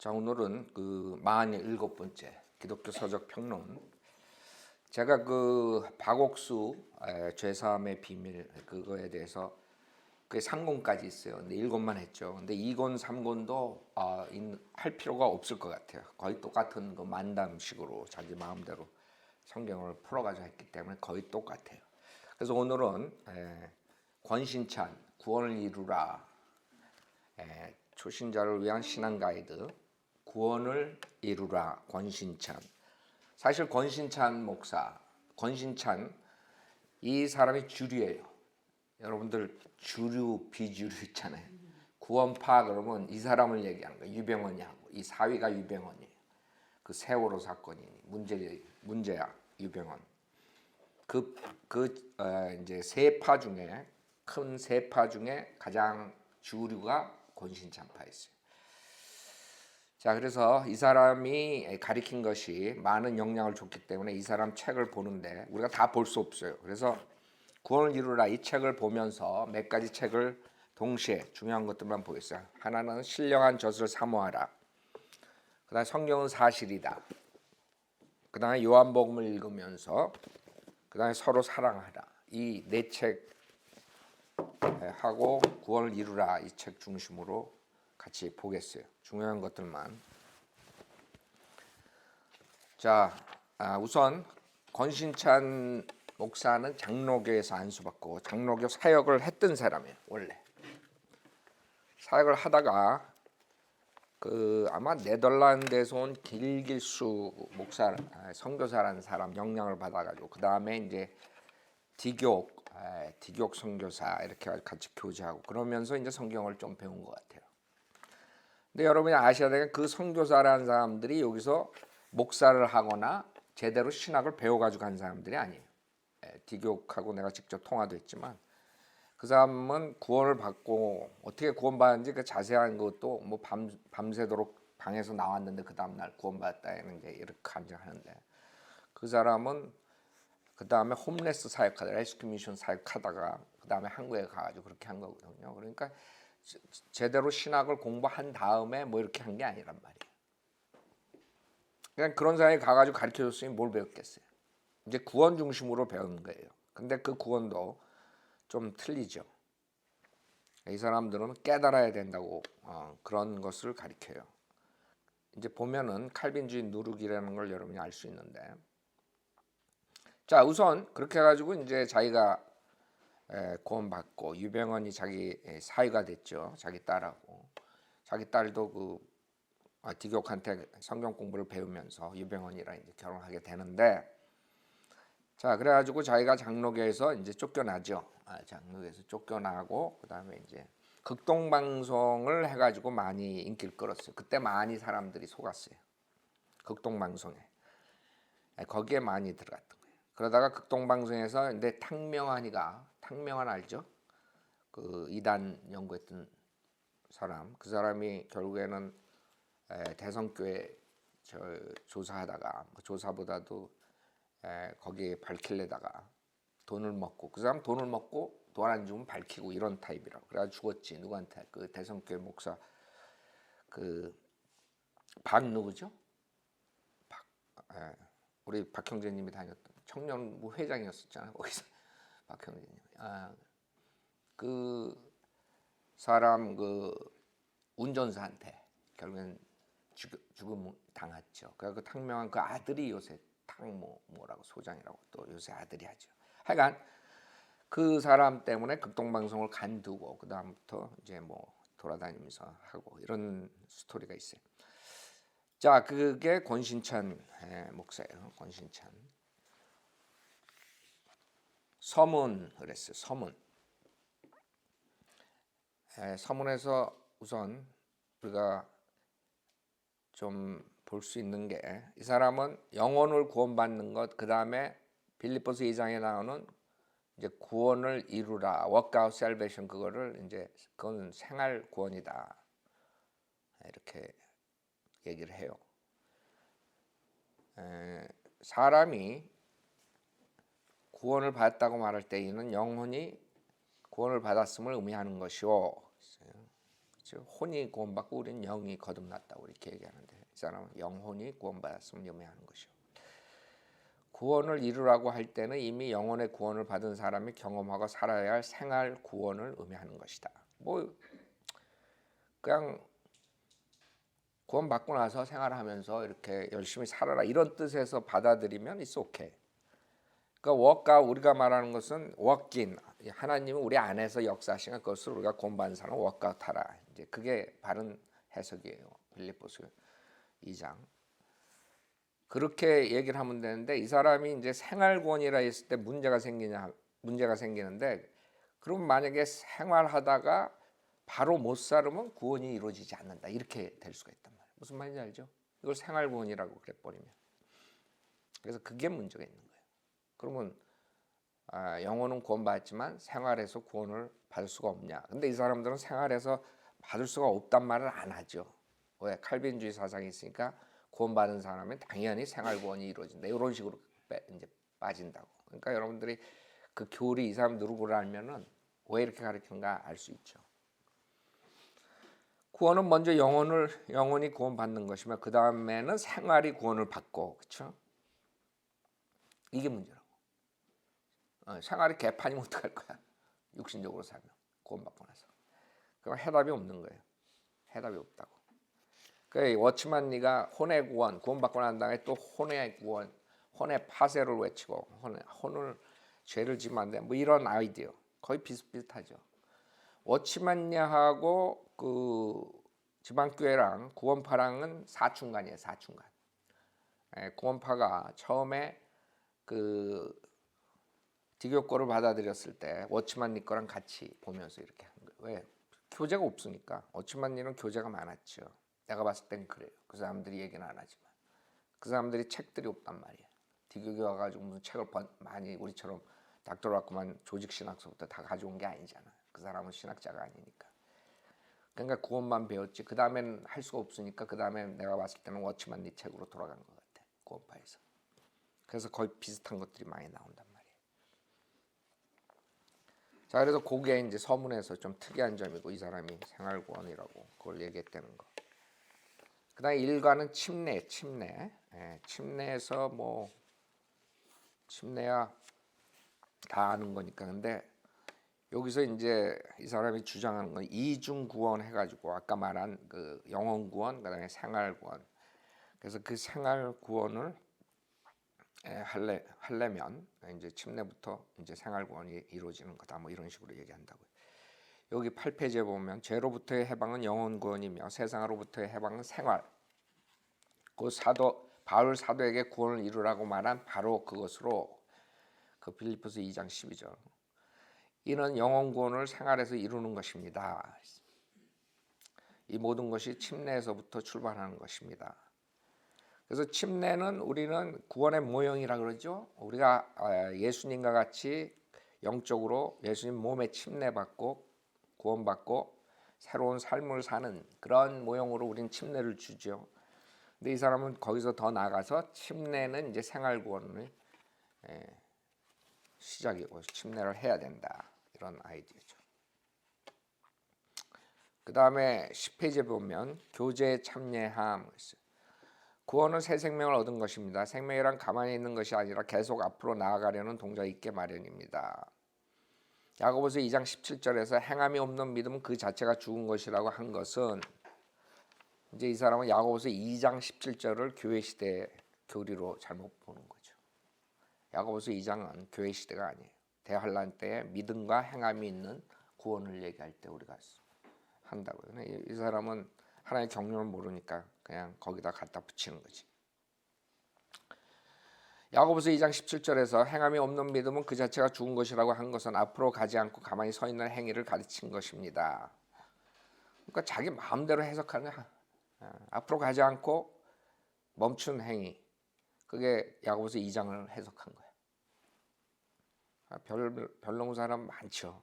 자, 오늘은 그 47번째 기독교 서적 평론. 제가 그 박옥수 죄사함의 비밀 그거에 대해서 그 3권까지 있어요. 근데 1권만 했죠. 근데 2권, 3권도 할 필요가 없을 것 같아요. 거의 똑같은 그 만담식으로 자기 마음대로 성경을 풀어가지고 했기 때문에 거의 똑같아요. 그래서 오늘은 권신찬 구원을 이루라, 초신자를 위한 신앙 가이드 구원을 이루라 권신찬. 사실 권신찬 목사, 권신찬 이 사람이 주류예요. 여러분들 주류 비주류 있잖아요. 구원파 그러면 이 사람을 얘기하는 거예요. 유병헌이 하고 이 사위가 유병헌이에요. 그 세월호 사건이 문제야 유병헌. 이제 세 파 중에 큰 세 파 중에 가장 주류가 권신찬파였어요. 자, 그래서 이 사람이 가리킨 것이 많은 영향을 줬기 때문에 이 사람 책을 보는데 우리가 다 볼 수 없어요. 그래서 구원을 이루라 이 책을 보면서 몇 가지 책을 동시에 중요한 것들만 보겠어요. 하나는 신령한 젖을 사모하라. 그다음에 성경은 사실이다. 그다음에 요한복음을 읽으면서 그다음에 서로 사랑하라. 이 네 책 하고 구원을 이루라 이 책 중심으로 같이 보겠어요. 중요한 것들만. 자, 우선 권신찬 목사는 장로교에서 안수받고 장로교 사역을 했던 사람이에요. 원래 사역을 하다가 아마 네덜란드에서 온 길길수 목사 선교사라는 사람 영향을 받아가지고 그 다음에 이제 디교ք 선교사 이렇게 같이 교제하고 그러면서 이제 성경을 좀 배운 것 같아요. 근데 여러분이 아셔야 되는 그 선교사라는 사람들이 여기서 목사를 하거나 제대로 신학을 배워가지고 간 사람들이 아니에요. 디교하고 내가 직접 통화도 했지만 그 사람은 구원을 받고 어떻게 구원받았는지 그 자세한 것도 뭐 밤새도록 방에서 나왔는데 그 다음날 구원받았다는 게 이렇게 간증하는데 그 사람은 그 다음에 홈레스 사역하다가 레스큐 미션 사역하다가 그 다음에 한국에 가가지고 그렇게 한 거거든요. 그러니까 제대로 신학을 공부한 다음에 뭐 이렇게 한 게 아니란 말이에요. 그냥 그런 사람이 가가지고 가르쳐줬으니 뭘 배웠겠어요. 이제 구원 중심으로 배우는 거예요. 근데 그 구원도 좀 틀리죠. 이 사람들은 깨달아야 된다고 그런 것을 가르쳐요. 이제 보면은 칼빈주의 누룩이라는 걸 여러분이 알 수 있는데, 자 우선 그렇게 해가지고 이제 자기가 구원받고 유병헌이 자기 사위가 됐죠. 자기 딸하고 자기 딸도 디교한테 성경 공부를 배우면서 유병헌이랑 이제 결혼하게 되는데, 자 그래가지고 자기가 장로교에서 이제 쫓겨나죠. 장로교에서 쫓겨나고 그 다음에 이제 극동방송을 해가지고 많이 인기를 끌었어요. 그때 많이 사람들이 속았어요. 극동방송에 거기에 많이 들어갔던 거예요. 그러다가 극동방송에서 근데 탕명환 알죠? 그 이단 연구했던 사람, 그 사람이 결국에는 대성교회 조사하다가 조사보다도 거기에 밝힐래다가 돈을 먹고 그 사람 돈을 먹고 돈 안 주면 밝히고 이런 타입이라고 그래가지고 죽었지. 누구한테? 그 대성교회 목사 박 누구죠? 우리 박 형제님이 다녔던 청년부 회장이었었잖아요. 거기서 박 형제님. 그 사람 운전사한테 결국엔 죽음 당했죠. 그 탕명한 그 아들이 요새 뭐라고 소장이라고 또 요새 아들이 하죠. 하여간 그 사람 때문에 극동방송을 간두고 그 다음부터 이제 뭐 돌아다니면서 하고 이런 스토리가 있어요. 자, 그게 권신찬 목사예요. 권신찬. 서문 그랬어요. 서문에서 우선 우리가 좀 볼 수 있는 게 이 사람은 영혼을 구원받는 것, 그 다음에 빌립보서 2장에 나오는 이제 구원을 이루라, work out salvation 그건 생활 구원이다 이렇게 얘기를 해요. 사람이 구원을 받았다고 말할 때에는 영혼이 구원을 받았음을 의미하는 것이요. 그렇죠? 혼이 구원받고 우리는 영이 거듭났다고 이렇게 얘기하는데 이 사람은 영혼이 구원받았음을 의미하는 것이요. 구원을 이루라고 할 때는 이미 영혼의 구원을 받은 사람이 경험하고 살아야 할 생활 구원을 의미하는 것이다. 뭐 그냥 구원받고 나서 생활하면서 이렇게 열심히 살아라 이런 뜻에서 받아들이면 it's okay. 그러니까 워크가 우리가 말하는 것은 워킹, 하나님은 우리 안에서 역사하시는 그것을 우리가 구원받은 사람은 워크아웃하라. 이제 그게 바른 해석이에요. 빌립보서 2장. 그렇게 얘기를 하면 되는데 이 사람이 이제 생활구원이라 했을 때 문제가 생기는데 그럼 만약에 생활하다가 바로 못 살으면 구원이 이루어지지 않는다. 이렇게 될 수가 있단 말이에요. 무슨 말인지 알죠? 이걸 생활구원이라고 그래 버리면. 그래서 그게 문제가 있는 거예요. 그러면 영혼은 구원받았지만 생활에서 구원을 받을 수가 없냐? 근데 이 사람들은 생활에서 받을 수가 없단 말을 안 하죠. 왜? 칼빈주의 사상이 있으니까 구원받은 사람은 당연히 생활 구원이 이루어진다. 이런 식으로 이제 빠진다고. 그러니까 여러분들이 그 교리 이 사람 누구를 알면은 왜 이렇게 가르치는가 알 수 있죠. 구원은 먼저 영혼이 구원받는 것이며 그 다음에는 생활이 구원을 받고, 그렇죠? 이게 문제라고. 생활이 개판이면 어떡할 거야? 육신적으로 살면 구원받고 나서. 그럼 해답이 없는 거예요. 해답이 없다고. 그 워치만 네가 혼의 구원받고 난 다음에 또 혼의 구원, 혼의 파쇄를 외치고 혼을 죄를 지면 안 돼. 뭐 이런 아이디어 거의 비슷비슷하죠. 워치만야하고 그 지방교회랑 구원파랑은 사춘간이에요. 사춘간. 구원파가 처음에 그 기독교를 받아들였을 때 워치만 니 거랑 같이 보면서 이렇게 한 거예요. 왜? 교재가 없으니까. 워치만 니는 교재가 많았죠. 내가 봤을 땐 그래요. 그 사람들이 얘기는 안 하지만 그 사람들이 책들이 없단 말이에요. 기독교에 와가지고 무슨 책을 많이 우리처럼 닥터라고만 조직 신학서부터 다 가져온 게 아니잖아. 그 사람은 신학자가 아니니까. 그러니까 구원만 배웠지. 그 다음엔 할 수가 없으니까 그 다음에 내가 봤을 때는 워치만 니 책으로 돌아간 것 같아. 구원파에서. 그래서 거의 비슷한 것들이 많이 나온단 말이에요. 자, 그래서 그게 이제 서문에서 좀 특이한 점이고 이 사람이 생활구원이라고 그걸 얘기했다는 거. 그다음에 일과는 침례. 침례에서 뭐 침례야 다 아는 거니까. 근데 여기서 이제 이 사람이 주장하는 건 이중 구원 해가지고 아까 말한 그 영혼 구원, 그다음에 생활 구원. 그래서 그 생활 구원을 하려면 이제 침례부터 이제 생활 구원이 이루어지는 거다. 뭐 이런 식으로 얘기한다고요. 여기 8페이지에 보면 죄로부터의 해방은 영혼 구원이며 세상으로부터의 해방은 생활. 그 바울 사도에게 구원을 이루라고 말한 바로 그것으로 그 빌립보서 2장 12절. 이는 영혼 구원을 생활에서 이루는 것입니다. 이 모든 것이 침례에서부터 출발하는 것입니다. 그래서 침례는 우리는 구원의 모형이라 그러죠. 우리가 예수님과 같이 영적으로 예수님 몸에 침례받고 구원받고 새로운 삶을 사는 그런 모형으로 우리는 침례를 주죠. 근데 이 사람은 거기서 더 나가서 침례는 이제 생활 구원의 시작이고 침례를 해야 된다. 이런 아이디어죠. 그 다음에 10페이지에 보면 교제에 참여함. 구원은 새 생명을 얻은 것입니다. 생명이란 가만히 있는 것이 아니라 계속 앞으로 나아가려는 동작이 있게 마련입니다. 야고보서 2장 17절에서 행함이 없는 믿음은 그 자체가 죽은 것이라고 한 것은 이제 이 사람은 야고보서 2장 17절을 교회 시대 교리로 잘못 보는 거죠. 야고보서 2장은 교회 시대가 아니에요. 대환란 때에 믿음과 행함이 있는 구원을 얘기할 때 우리가 한다고요. 이 사람은 하나님의 경륜을 모르니까 그냥 거기다 갖다 붙이는 거지. 야고보서 2장 17절에서 행함이 없는 믿음은 그 자체가 죽은 것이라고 한 것은 앞으로 가지 않고 가만히 서 있는 행위를 가르친 것입니다. 그러니까 자기 마음대로 해석하는 앞으로 가지 않고 멈춘 행위. 그게 야고보서 2장을 해석한 거야. 별로 사람 많죠.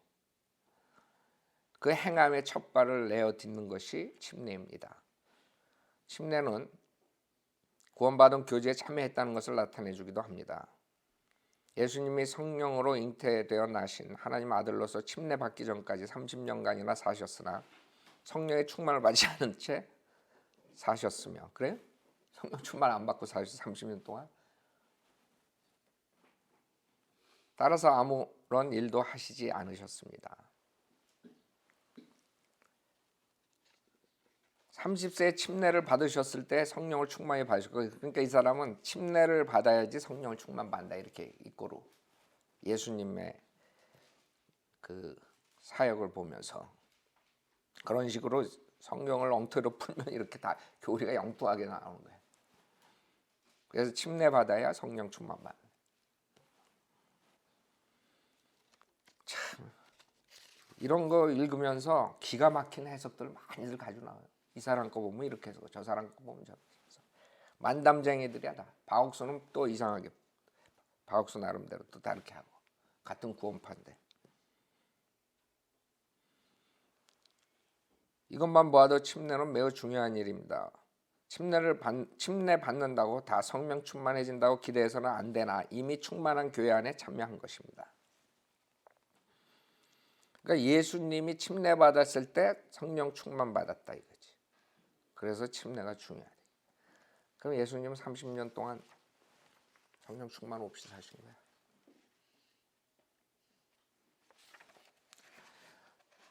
그 행함의 첫 발을 내어 딛는 것이 침례입니다. 침례는 구원받은 교제에 참여했다는 것을 나타내 주기도 합니다. 예수님이 성령으로 잉태되어 나신 하나님 아들로서 침례받기 전까지 30년간이나 사셨으나 성령의 충만을 받지 않은 채 사셨으며, 그래요? 성령 충만 안 받고 사셨어 30년 동안. 따라서 아무런 일도 하시지 않으셨습니다. 30세에 침례를 받으셨을 때 성령을 충만히 받으셨고, 그러니까 이 사람은 침례를 받아야지 성령을 충만 받는다, 이렇게 이꼬로 예수님의 그 사역을 보면서 그런 식으로 성경을 엉터리로 풀면 이렇게 다 교리가 엉뚱하게 나오는 거예요. 그래서 침례 받아야 성령 충만 받는. 참 이런 거 읽으면서 기가 막힌 해석들 많이들 가지고 나와요. 이 사람 거 보면 이렇게 해서 저 사람 거 보면 저렇게 해서 만담쟁이들이야 다. 바옥수는 또 이상하게, 바옥수 나름대로 또 다르게 하고, 같은 구원파인데. 이것만 보아도 침례는 매우 중요한 일입니다. 침례 받는다고 다 성령 충만해진다고 기대해서는 안 되나, 이미 충만한 교회 안에 참여한 것입니다. 그러니까 예수님이 침례 받았을 때 성령 충만 받았다 이거지. 그래서 침례가 중요하다. 그럼 예수님은 30년 동안 성령 충만 없이 사신 거야.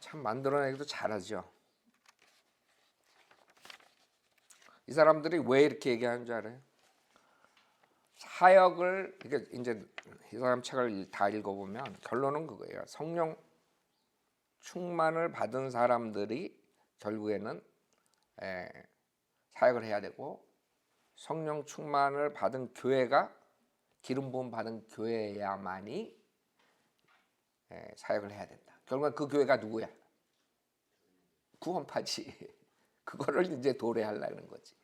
참 만들어내기도 잘하죠. 이 사람들이 왜 이렇게 얘기하는 줄 알아요? 사역을, 이게 이제 이 사람 책을 다 읽어보면 결론은 그거예요. 성령 충만을 받은 사람들이 결국에는 사역을 해야 되고, 성령 충만을 받은 교회가, 기름 부음 받은 교회야만이 사역을 해야 된다. 결국은 그 교회가 누구야? 구원파지. 그거를 이제 도래하려는 거지.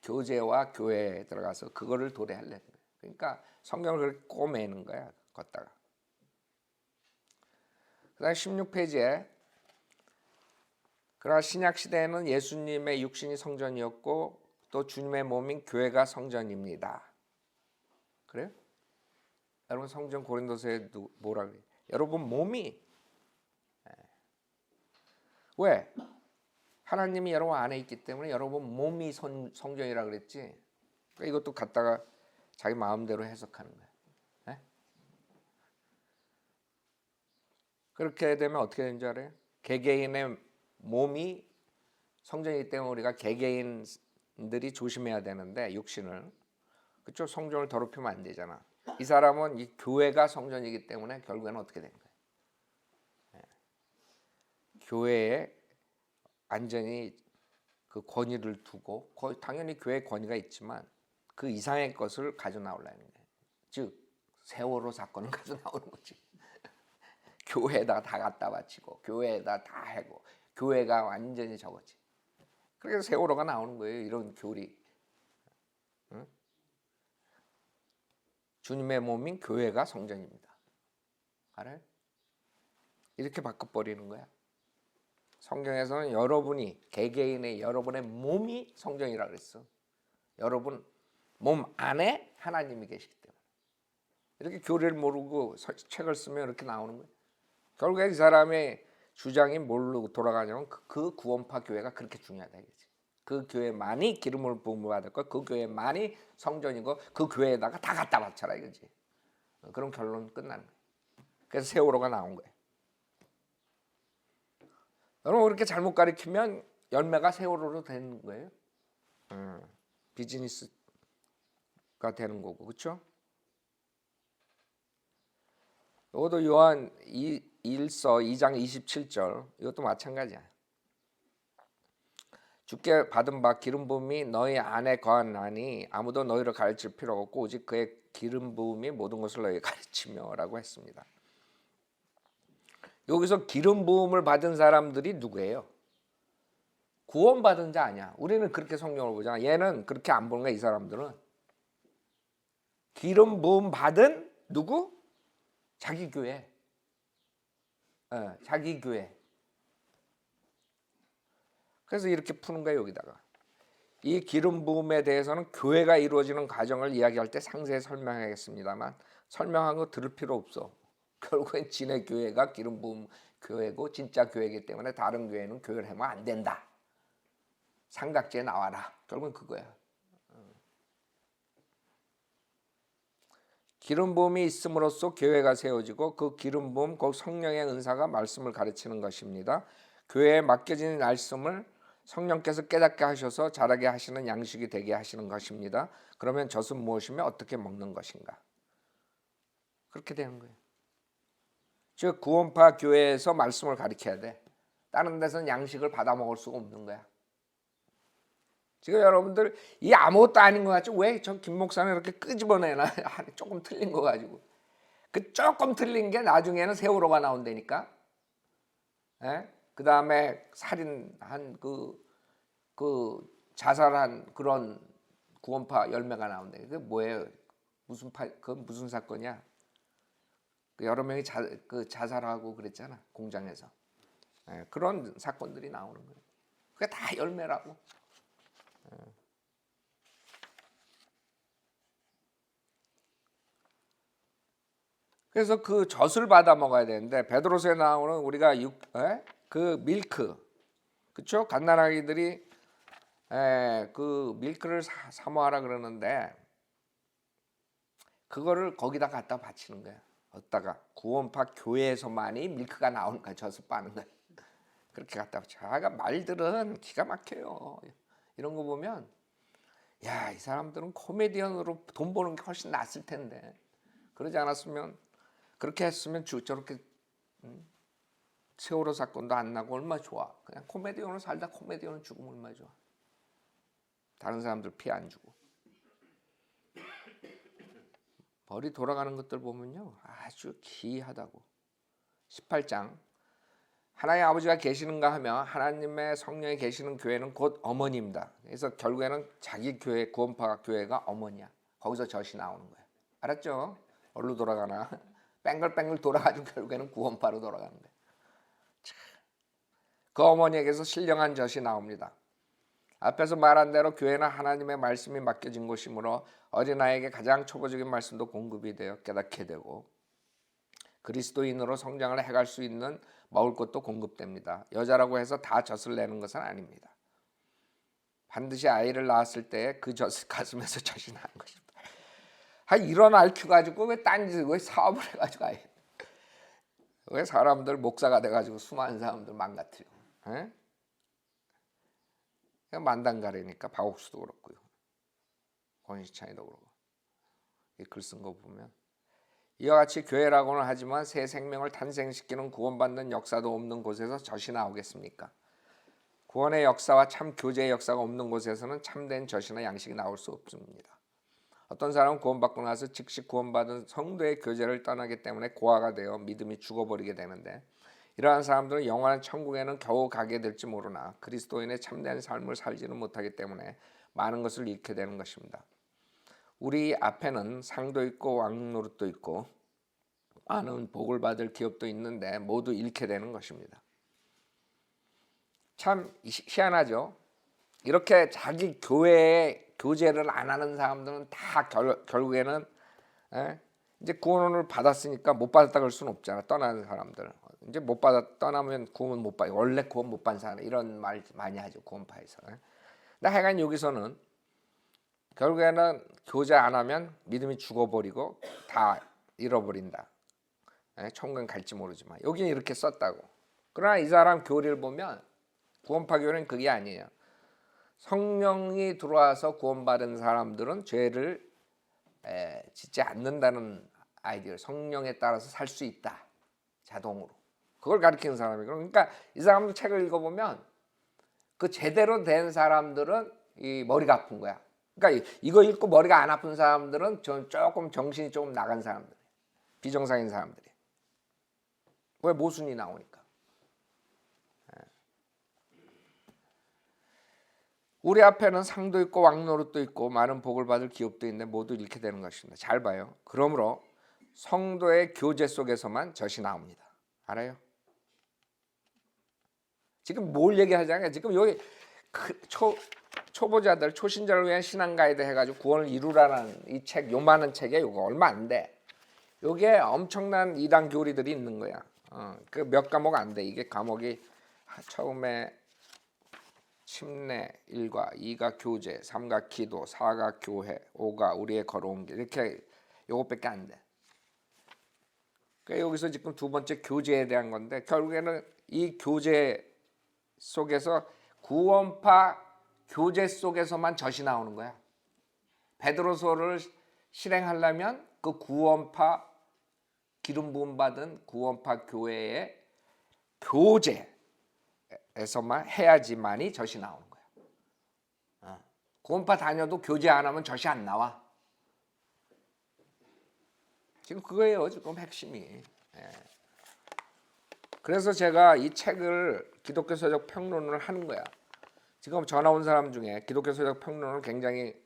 교제와 교회에 들어가서 그거를 도래하려는 거야. 그러니까 성경을 그렇게 꼬매는 거야, 걷다가. 그다음 16페이지에 그러나 신약 시대에는 예수님의 육신이 성전이었고 또 주님의 몸인 교회가 성전입니다. 그래요? 여러분 성전 고린도서에 뭐라 그래요? 여러분 몸이, 왜? 하나님이 여러분 안에 있기 때문에 여러분 몸이 성전이라 그랬지. 그러니까 이것도 갖다가 자기 마음대로 해석하는 거야. 네? 그렇게 되면 어떻게 되는 줄 알아요? 개개인의 몸이 성전이기 때문에 우리가 개개인들이 조심해야 되는데, 육신을, 그쵸? 성전을 더럽히면 안 되잖아. 이 사람은 이 교회가 성전이기 때문에 결국에는 어떻게 된 거예요? 교회에 완전히 그 권위를 두고, 당연히 교회에 권위가 있지만 그 이상의 것을 가져 나오려는 거예요. 즉 세월호 사건을 가져 나오는 거지. 교회에다 다 갖다 바치고 교회에다 다 하고 교회가 완전히 저거지. 그래서 세월호가 나오는 거예요. 이런 교리. 응? 주님의 몸인 교회가 성전입니다. 알아요? 이렇게 바꿔버리는 거야. 성경에서는 여러분이, 개개인의 여러분의 몸이 성전이라고 그랬어. 여러분 몸 안에 하나님이 계시기 때문에. 이렇게 교리를 모르고 책을 쓰면 이렇게 나오는 거예요. 결국에 이 사람의 주장이 뭘로 돌아가냐면 그 구원파 교회가 그렇게 중요하다 이거지. 그 교회만이 기름을 부음을 받을 거, 그 교회만이 성전이고 그 교회에다가 다 갖다 바쳐라 이거지. 그럼 결론 끝나는 거예요. 그래서 세월호가 나온 거예요. 여러분 그렇게 잘못 가르치면 열매가 세월호로 되는 거예요. 비즈니스가 되는 거고, 그렇죠? 이것도 요한 1서 2장 27절, 이것도 마찬가지야. 주께 받은 바 기름 부음이 너희 안에 거하나니 아무도 너희를 가르칠 필요 없고 오직 그의 기름 부음이 모든 것을 너희에게 가르치며라고 했습니다. 여기서 기름 부음을 받은 사람들이 누구예요? 구원받은 자 아니야. 우리는 그렇게 성경을 보잖아. 얘는 그렇게 안 보는 거야. 이 사람들은 기름 부음 받은 누구? 자기 교회. 자기 교회. 그래서 이렇게 푸는 거예요. 여기다가 이 기름 부음에 대해서는 교회가 이루어지는 과정을 이야기할 때 상세히 설명하겠습니다만 설명한 거 들을 필요 없어. 결국엔 지네 교회가 기름 부음 교회고 진짜 교회이기 때문에 다른 교회는 교회를 하면 안 된다. 삼각지에 나와라. 결국은 그거야. 기름 부음이 있음으로써 교회가 세워지고 그 기름 부음, 곧 성령의 은사가 말씀을 가르치는 것입니다. 교회에 맡겨진 말씀을 성령께서 깨닫게 하셔서 자라게 하시는 양식이 되게 하시는 것입니다. 그러면 젖은 무엇이며 어떻게 먹는 것인가? 그렇게 되는 거예요. 즉 구원파 교회에서 말씀을 가르쳐야 돼. 다른 데서는 양식을 받아 먹을 수가 없는 거야. 지금 여러분들 이 아무것도 아닌 것 같죠? 왜 저 김 목사는 이렇게 끄집어내나? 조금 틀린 거 가지고. 그 조금 틀린 게 나중에는 세월호가 나온다니까. 그 다음에 살인한 그 자살한 그런 구원파 열매가 나온다. 그게 뭐예요? 그건 무슨 사건이야? 여러 명이 자살하고 그랬잖아. 공장에서. 그런 사건들이 나오는 거예요. 그게 다 열매라고. 그래서 그 젖을 받아 먹어야 되는데 베드로서에 나오는 우리가 그 밀크, 그렇죠? 갓난아기들이 그 밀크를 사모하라 그러는데 그거를 거기다 갖다 바치는 거야. 어디다가 구원파 교회에서만이 밀크가 나오는 거야. 젖을 빠는 거야. 그렇게 갖다 바쳐. 그러니까 말들은 기가 막혀요. 이런 거 보면 야, 이 사람들은 코미디언으로 돈 버는 게 훨씬 낫을 텐데 그러지 않았으면 그렇게 했으면 저렇게 세월호 사건도 안 나고 얼마나 좋아. 그냥 코미디언으로 살다 코미디언은 죽으면 얼마나 좋아. 다른 사람들 피해 안 주고. 머리 돌아가는 것들 보면요 아주 기이하다고. 18장 하나님의 아버지가 계시는가 하면 하나님의 성령이 계시는 교회는 곧 어머니입니다. 그래서 결국에는 자기 교회 구원파 교회가 어머니야. 거기서 젖이 나오는 거야. 알았죠? 어디로 돌아가나? 뺑글뺑글 돌아가지고 결국에는 구원파로 돌아가는 거야. 그 어머니에게서 신령한 젖이 나옵니다. 앞에서 말한 대로 교회는 하나님의 말씀이 맡겨진 곳이므로 어린아이에게 가장 초보적인 말씀도 공급이 되어 깨닫게 되고 그리스도인으로 성장을 해갈 수 있는 먹을 것도 공급됩니다. 여자라고 해서 다 젖을 내는 것은 아닙니다. 반드시 아이를 낳았을 때 그 젖을 가슴에서 젖이 나는 것입니다. 이런 IQ 가지고 왜 사업을 해가지고 왜 사람들 목사가 돼가지고 수많은 사람들 망가뜨려. 만단가래니까 박옥수도 그렇고요. 권희찬이도 그렇고. 이 글 쓴 거 보면 이와 같이 교회라고는 하지만 새 생명을 탄생시키는 구원받는 역사도 없는 곳에서 젖이 나오겠습니까? 구원의 역사와 참 교제의 역사가 없는 곳에서는 참된 젖이나 양식이 나올 수 없습니다. 어떤 사람은 구원받고 나서 즉시 구원받은 성도의 교제를 떠나기 때문에 고아가 되어 믿음이 죽어버리게 되는데 이러한 사람들은 영원한 천국에는 겨우 가게 될지 모르나 그리스도인의 참된 삶을 살지는 못하기 때문에 많은 것을 잃게 되는 것입니다. 우리 앞에는 상도 있고 왕노릇도 있고 많은 복을 받을 기업도 있는데 모두 잃게 되는 것입니다. 참 희한하죠. 이렇게 자기 교회에 교제를 안 하는 사람들은 다 결국에는 이제 구원을 받았으니까 못 받았다 그럴 수는 없잖아. 떠나는 사람들 이제 못 받아 떠나면 구원 못 받. 원래 구원 못 받은 사람 이런 말 많이 하죠 구원파에서. 근데 하여간 여기서는 결국에는 교제 안 하면 믿음이 죽어버리고 다 잃어버린다. 천국은 갈지 모르지만 여기는 이렇게 썼다고. 그러나 이 사람 교리를 보면 구원파 교리는 그게 아니에요. 성령이 들어와서 구원받은 사람들은 죄를 짓지 않는다는 아이디어. 성령에 따라서 살 수 있다. 자동으로. 그걸 가르치는 사람이고. 그러니까 이 사람들 책을 읽어보면 그 제대로 된 사람들은 이 머리가 아픈 거야. 그러니까 이거 읽고 머리가 안 아픈 사람들은 조금 정신이 조금 나간 사람들. 비정상인 사람들이. 왜 모순이 나오니까. 우리 앞에는 상도 있고 왕노릇도 있고 많은 복을 받을 기업도 있는데 모두 잃게 되는 것입니다. 잘 봐요. 그러므로 성도의 교제 속에서만 젖이 나옵니다. 알아요? 지금 뭘 얘기하자면 지금 여기 초보자들 초신자를 위한 신앙 가이드 해가지고 구원을 이루라는 이 책 요만한 책에 요거 얼마 안 돼. 요게 엄청난 이단 교리들이 있는 거야. 그 몇 과목 안 돼. 이게 과목이 처음에 침례 1과 2가 교제, 3가 기도, 4가 교회, 5가 우리의 걸어온 길 이렇게 요것밖에 안 돼. 그러니까 여기서 지금 두 번째 교제에 대한 건데 결국에는 이 교제 속에서 구원파 교제 속에서만 젖이 나오는 거야. 베드로서를 실행하려면 그 구원파 기름 부음 받은 구원파 교회의 교제에서만 해야지만이 젖이 나오는 거야. 구원파 다녀도 교제 안 하면 젖이 안 나와. 지금 그거예요. 지금 핵심이. 예. 그래서 제가 이 책을 기독교서적 평론을 하는 거야. 지금 전화 온 사람 중에 기독교서적 평론을 굉장히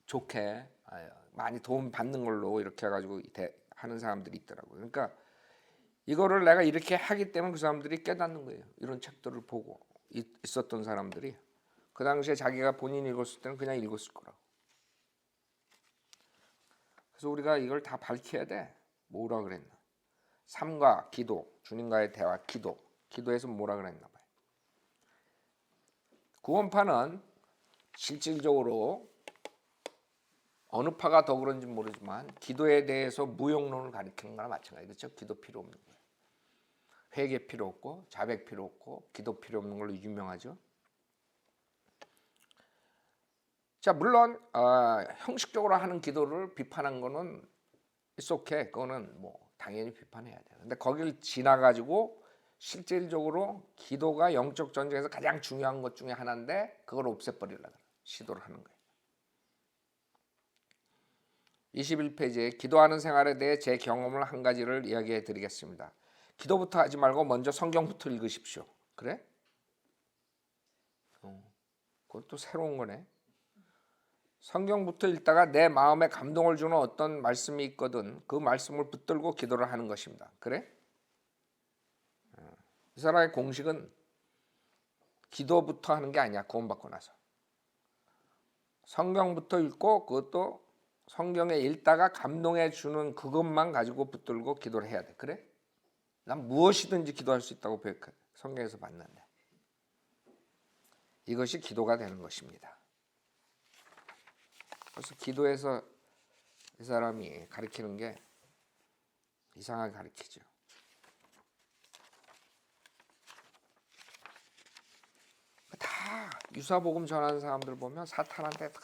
좋게 많이 도움 받는 걸로 이렇게 해가지고 하는 사람들이 있더라고요. 그러니까 이거를 내가 이렇게 하기 때문에 그 사람들이 깨닫는 거예요. 이런 책들을 보고 있었던 사람들이 그 당시에 자기가 본인이 읽었을 때는 그냥 읽었을 거라고. 그래서 우리가 이걸 다 밝혀야 돼. 뭐라 그랬나? 삶과 기도, 주님과의 대화, 기도에서 뭐라 그랬나 봐요. 구원파는 실질적으로 어느 파가 더 그런지 모르지만 기도에 대해서 무용론을 가리키는 거나 마찬가지. 그렇죠? 기도 필요 없는 거예요. 회개 필요 없고 자백 필요 없고 기도 필요 없는 걸로 유명하죠. 자, 물론 형식적으로 하는 기도를 비판한 거는 it's okay. 그거는 뭐 당연히 비판해야 돼요. 근데 거길 지나가지고 실질적으로 기도가 영적 전쟁에서 가장 중요한 것 중에 하나인데 그걸 없애버리려고 시도를 하는 거예요. 21페이지에 기도하는 생활에 대해 제 경험을 한 가지를 이야기해 드리겠습니다. 기도부터 하지 말고 먼저 성경부터 읽으십시오. 그래? 그것도 새로운 거네. 성경부터 읽다가 내 마음에 감동을 주는 어떤 말씀이 있거든 그 말씀을 붙들고 기도를 하는 것입니다. 그래? 이 사람의 공식은 기도부터 하는 게 아니야. 구원받고 나서 성경부터 읽고 그것도 성경에 읽다가 감동해 주는 그것만 가지고 붙들고 기도를 해야 돼. 그래? 난 무엇이든지 기도할 수 있다고 성경에서 봤는데 이것이 기도가 되는 것입니다. 그래서 기도에서 이 사람이 가르치는 게 이상하게 가르치죠. 다 유사복음 전하는 사람들 보면 사탄한테 다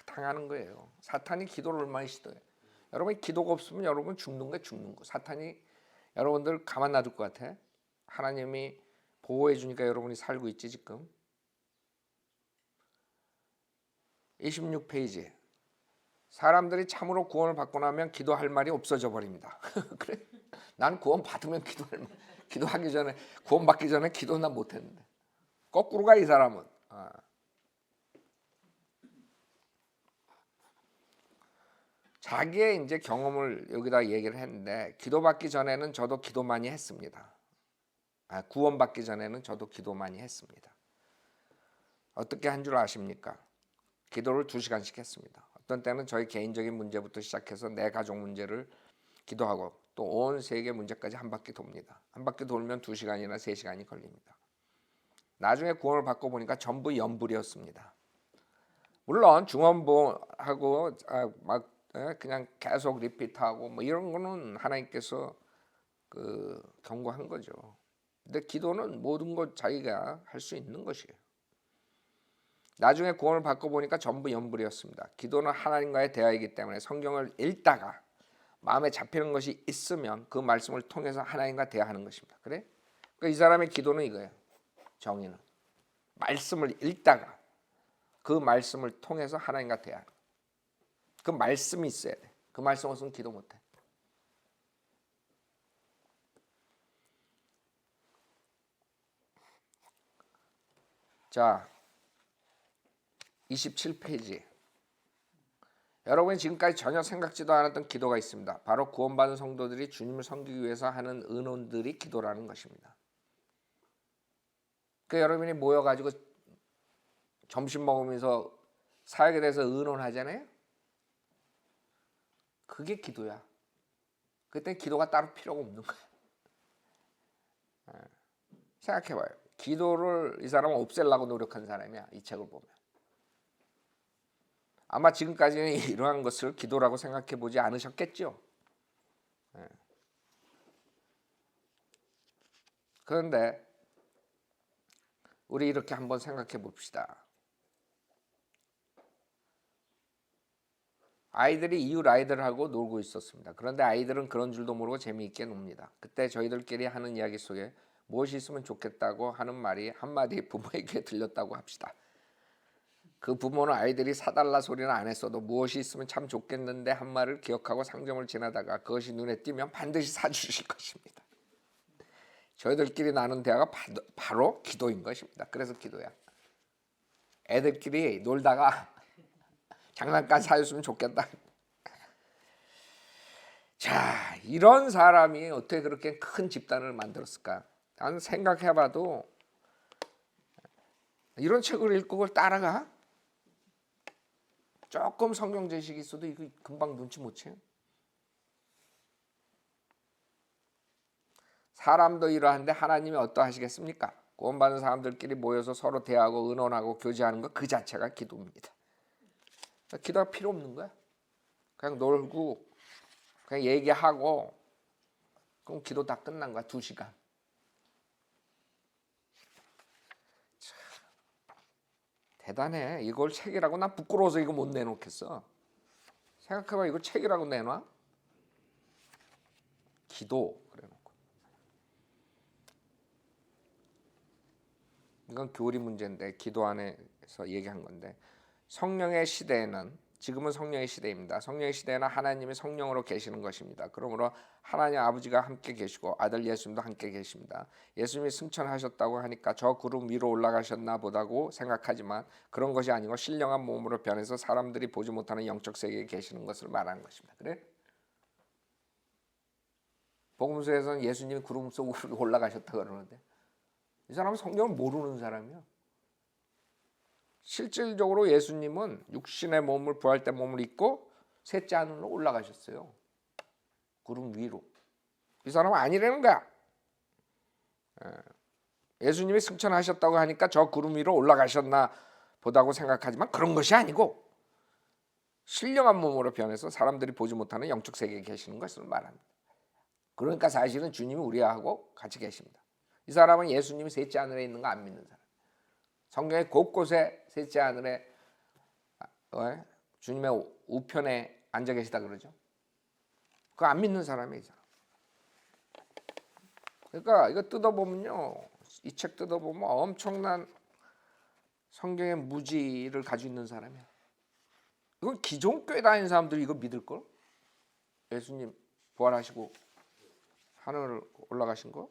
당하는 거예요. 사탄이 기도를 얼마나 시도해. 여러분이 기도가 없으면 여러분 죽는 거야. 죽는 거. 사탄이 여러분들 가만 놔둘 것 같아? 하나님이 보호해 주니까 여러분이 살고 있지 지금. 26페이지. 사람들이 참으로 구원을 받고 나면 기도할 말이 없어져 버립니다. 그래? 난 구원 받으면 기도하기 전에 구원 받기 전에 기도나 못 했는데. 거꾸로가 이 사람은. 자기의 이제 경험을 여기다 얘기를 했는데 기도받기 전에는 저도 기도 많이 했습니다. 구원받기 전에는 저도 기도 많이 했습니다. 어떻게 한 줄 아십니까? 기도를 2시간씩 했습니다. 어떤 때는 저희 개인적인 문제부터 시작해서 내 가족 문제를 기도하고 또 온 세계 문제까지 한 바퀴 돕니다. 한 바퀴 돌면 2시간이나 3시간이 걸립니다. 나중에 구원을 받고 보니까 전부 연불이었습니다. 물론 중언부하고 막 그냥 계속 리피트하고 뭐 이런 거는 하나님께서 경고한 거죠. 근데 기도는 모든 것 자기가 할 수 있는 것이에요. 나중에 구원을 받고 보니까 전부 연불이었습니다. 기도는 하나님과의 대화이기 때문에 성경을 읽다가 마음에 잡히는 것이 있으면 그 말씀을 통해서 하나님과 대화하는 것입니다. 그래? 그러니까 이 사람의 기도는 이거예요. 정의는 말씀을 읽다가 그 말씀을 통해서 하나님과 대화하는 거예요. 그 말씀이 있어야 돼. 그 말씀 없으면 기도 못해. 자, 27페이지. 여러분이 지금까지 전혀 생각지도 않았던 기도가 있습니다. 바로 구원받은 성도들이 주님을 섬기기 위해서 하는 의논들이 기도라는 것입니다. 그러니까 여러분이 모여가지고 점심 먹으면서 사역에 대해서 의논하잖아요. 그게 기도야. 그때 기도가 따로 필요가 없는 거야. 생각해봐요. 기도를 이 사람은 없애려고 노력한 사람이야. 이 책을 보면. 아마 지금까지는 이러한 것을 기도라고 생각해 보지 않으셨겠죠. 그런데 우리 이렇게 한번 생각해 봅시다. 아이들이 이웃 아이들하고 놀고 있었습니다. 그런데 아이들은 그런 줄도 모르고 재미있게 놉니다. 그때 저희들끼리 하는 이야기 속에 무엇이 있으면 좋겠다고 하는 말이 한마디 부모에게 들렸다고 합시다. 그 부모는 아이들이 사달라 소리는 안 했어도 무엇이 있으면 참 좋겠는데 한 말을 기억하고 상점을 지나다가 그것이 눈에 띄면 반드시 사주실 것입니다. 저희들끼리 나눈 대화가 바로 기도인 것입니다. 그래서 기도야. 애들끼리 놀다가 장난감 사줬으면 좋겠다. 자, 이런 사람이 어떻게 그렇게 큰 집단을 만들었을까? 난 생각해봐도 이런 책을 읽고 그걸 따라가? 조금 성경 지식이 있어도 이거 금방 눈치 못 채요. 사람도 이러한데 하나님이 어떠하시겠습니까? 구원받은 사람들끼리 모여서 서로 대하고 의논하고 교제하는 것 그 자체가 기도입니다. 기도가 필요 없는 거야. 그냥 놀고 그냥 얘기하고 그럼 기도 다 끝난 거야. 2시간. 참, 대단해. 이걸 책이라고 난 부끄러워서 이거 못 내놓겠어. 생각해봐. 이거 책이라고 내놔? 기도 그래놓고. 이건 교리 문제인데 기도 안에서 얘기한 건데 성령의 시대에는 지금은 성령의 시대입니다. 성령의 시대에는 하나님이 성령으로 계시는 것입니다. 그러므로 하나님 아버지가 함께 계시고 아들 예수님도 함께 계십니다. 예수님이 승천하셨다고 하니까 저 구름 위로 올라가셨나 보다고 생각하지만 그런 것이 아니고 신령한 몸으로 변해서 사람들이 보지 못하는 영적 세계에 계시는 것을 말하는 것입니다. 그래? 복음서에서는 예수님이 구름 속으로 올라가셨다고 그러는데 이 사람은 성경을 모르는 사람이야. 실질적으로 예수님은 육신의 몸을 부활 때 몸을 입고 셋째 하늘로 올라가셨어요. 구름 위로. 이 사람은 아니라는 거야. 예수님이 승천하셨다고 하니까 저 구름 위로 올라가셨나 보다고 생각하지만 그런 것이 아니고 신령한 몸으로 변해서 사람들이 보지 못하는 영적 세계에 계시는 것을 말합니다. 그러니까 사실은 주님이 우리하고 같이 계십니다. 이 사람은 예수님이 셋째 하늘에 있는 거 안 믿는 사람. 성경의 곳곳에 셋째 하늘에 주님의 우편에 앉아 계시다 그러죠. 그거 안 믿는 사람이에요. 이 사람. 그러니까 이거 뜯어보면요. 이 책 뜯어보면 엄청난 성경의 무지를 가지고 있는 사람이야. 이건 기존 교회 다니는 사람들이 이거 믿을걸? 예수님 부활하시고 하늘을 올라가신 거?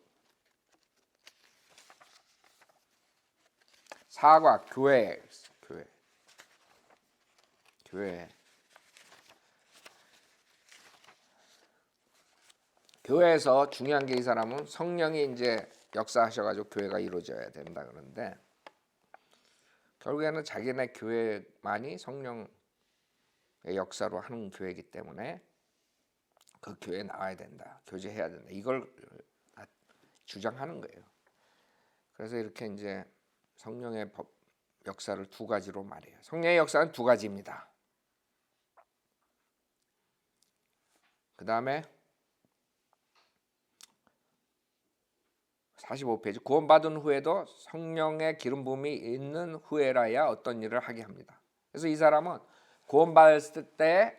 사과, 교회. 교회에서 중요한 게 이 사람은 성령이 이제 역사하셔가지고 교회가 이루어져야 된다 그러는데 결국에는 자기네 교회만이 성령의 역사로 하는 교회이기 때문에 그 교회에 나와야 된다, 교제해야 된다 이걸 주장하는 거예요. 그래서 이렇게 이제 성령의 역사를 2가지로 말해요. 성령의 역사는 2가지입니다. 그 다음에 45페이지 구원받은 후에도 성령의 기름 부음이 있는 후에라야 어떤 일을 하게 합니다. 그래서 이 사람은 구원받을 때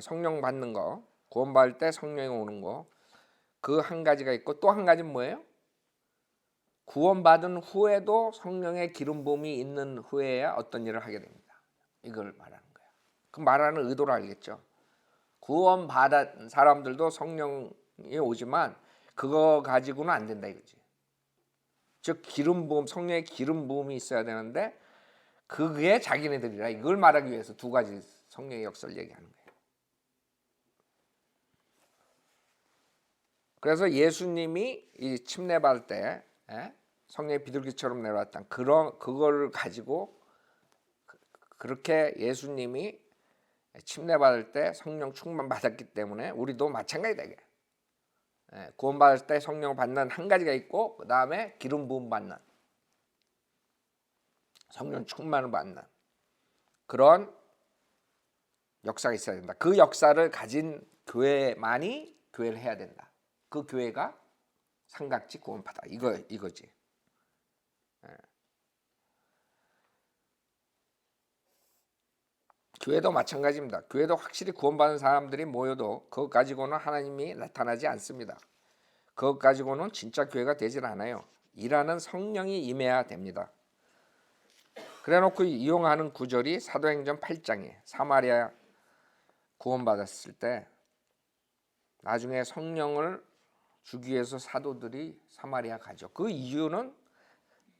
성령 받는 거, 구원받을 때 성령이 오는 거 그 한 가지가 있고 또 한 가지는 뭐예요? 구원받은 후에도 성령의 기름 부음이 있는 후에야 어떤 일을 하게 됩니다. 이걸 말하는 거야. 그 말하는 의도를 알겠죠? 구원받은 사람들도 성령이 오지만 그거 가지고는 안 된다 이거지. 즉 기름 부음, 성령의 기름 부음이 있어야 되는데 그게 자기네들이라 이걸 말하기 위해서 2가지 성령의 역사를 얘기하는 거예요. 그래서 예수님이 이 침례받을 때 성령의 비둘기처럼 내려왔던 그걸 가지고 그렇게 예수님이 침례받을 때 성령 충만 받았기 때문에 우리도 마찬가지다. 구원받을 때 성령 받는 한 가지가 있고 그 다음에 기름 부음 받는 성령 충만을 받는 그런 역사가 있어야 된다. 그 역사를 가진 교회만이 교회를 해야 된다. 그 교회가 삼각지 구원파다. 이거지. 교회도 마찬가지입니다. 교회도 확실히 구원받은 사람들이 모여도 그것 가지고는 하나님이 나타나지 않습니다. 그것 가지고는 진짜 교회가 되질 않아요. 일하는 성령이 임해야 됩니다. 그래놓고 이용하는 구절이 사도행전 8장에 사마리아 구원받았을 때 나중에 성령을 주기 위해서 사도들이 사마리아 가죠. 그 이유는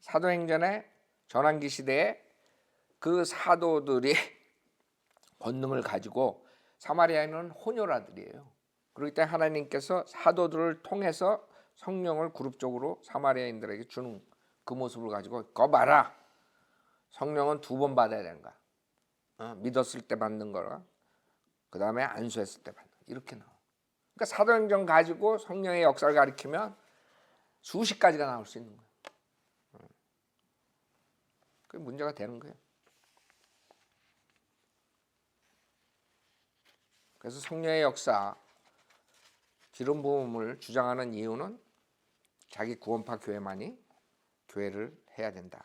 사도행전의 전환기 시대에 그 사도들이 권능을 가지고 사마리아인은 혼혈아들이에요. 그렇기 때문에 하나님께서 사도들을 통해서 성령을 그룹적으로 사마리아인들에게 주는 그 모습을 가지고 거 봐라. 성령은 2번 받아야 되는 거야. 믿었을 때 받는 거라. 그 다음에 안수했을 때 받는 거. 이렇게 나와. 그러니까 사도행전 가지고 성령의 역사를 가리키면 수십 가지가 나올 수 있는 거예요. 그게 문제가 되는 거예요. 그래서 성령의 역사, 기름 부음을 주장하는 이유는 자기 구원파 교회만이 교회를 해야 된다.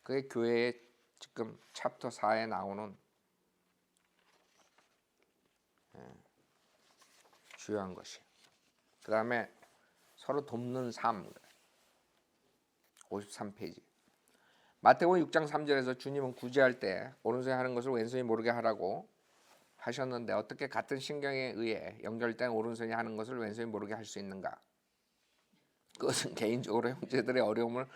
그게 교회의 지금 챕터 4에 나오는 주요한 것이에요. 그 다음에 서로 돕는 삶 53페이지. 마태복음 6장 3절에서 주님은 구제할 때 오른손에 하는 것을 왼손이 모르게 하라고 하셨는데 어떻게 같은 신경에 의해 연결된 오른손이 하는 것을 왼손이 모르게 할 수 있는가? 그것은 개인적으로 형제들의 어려움을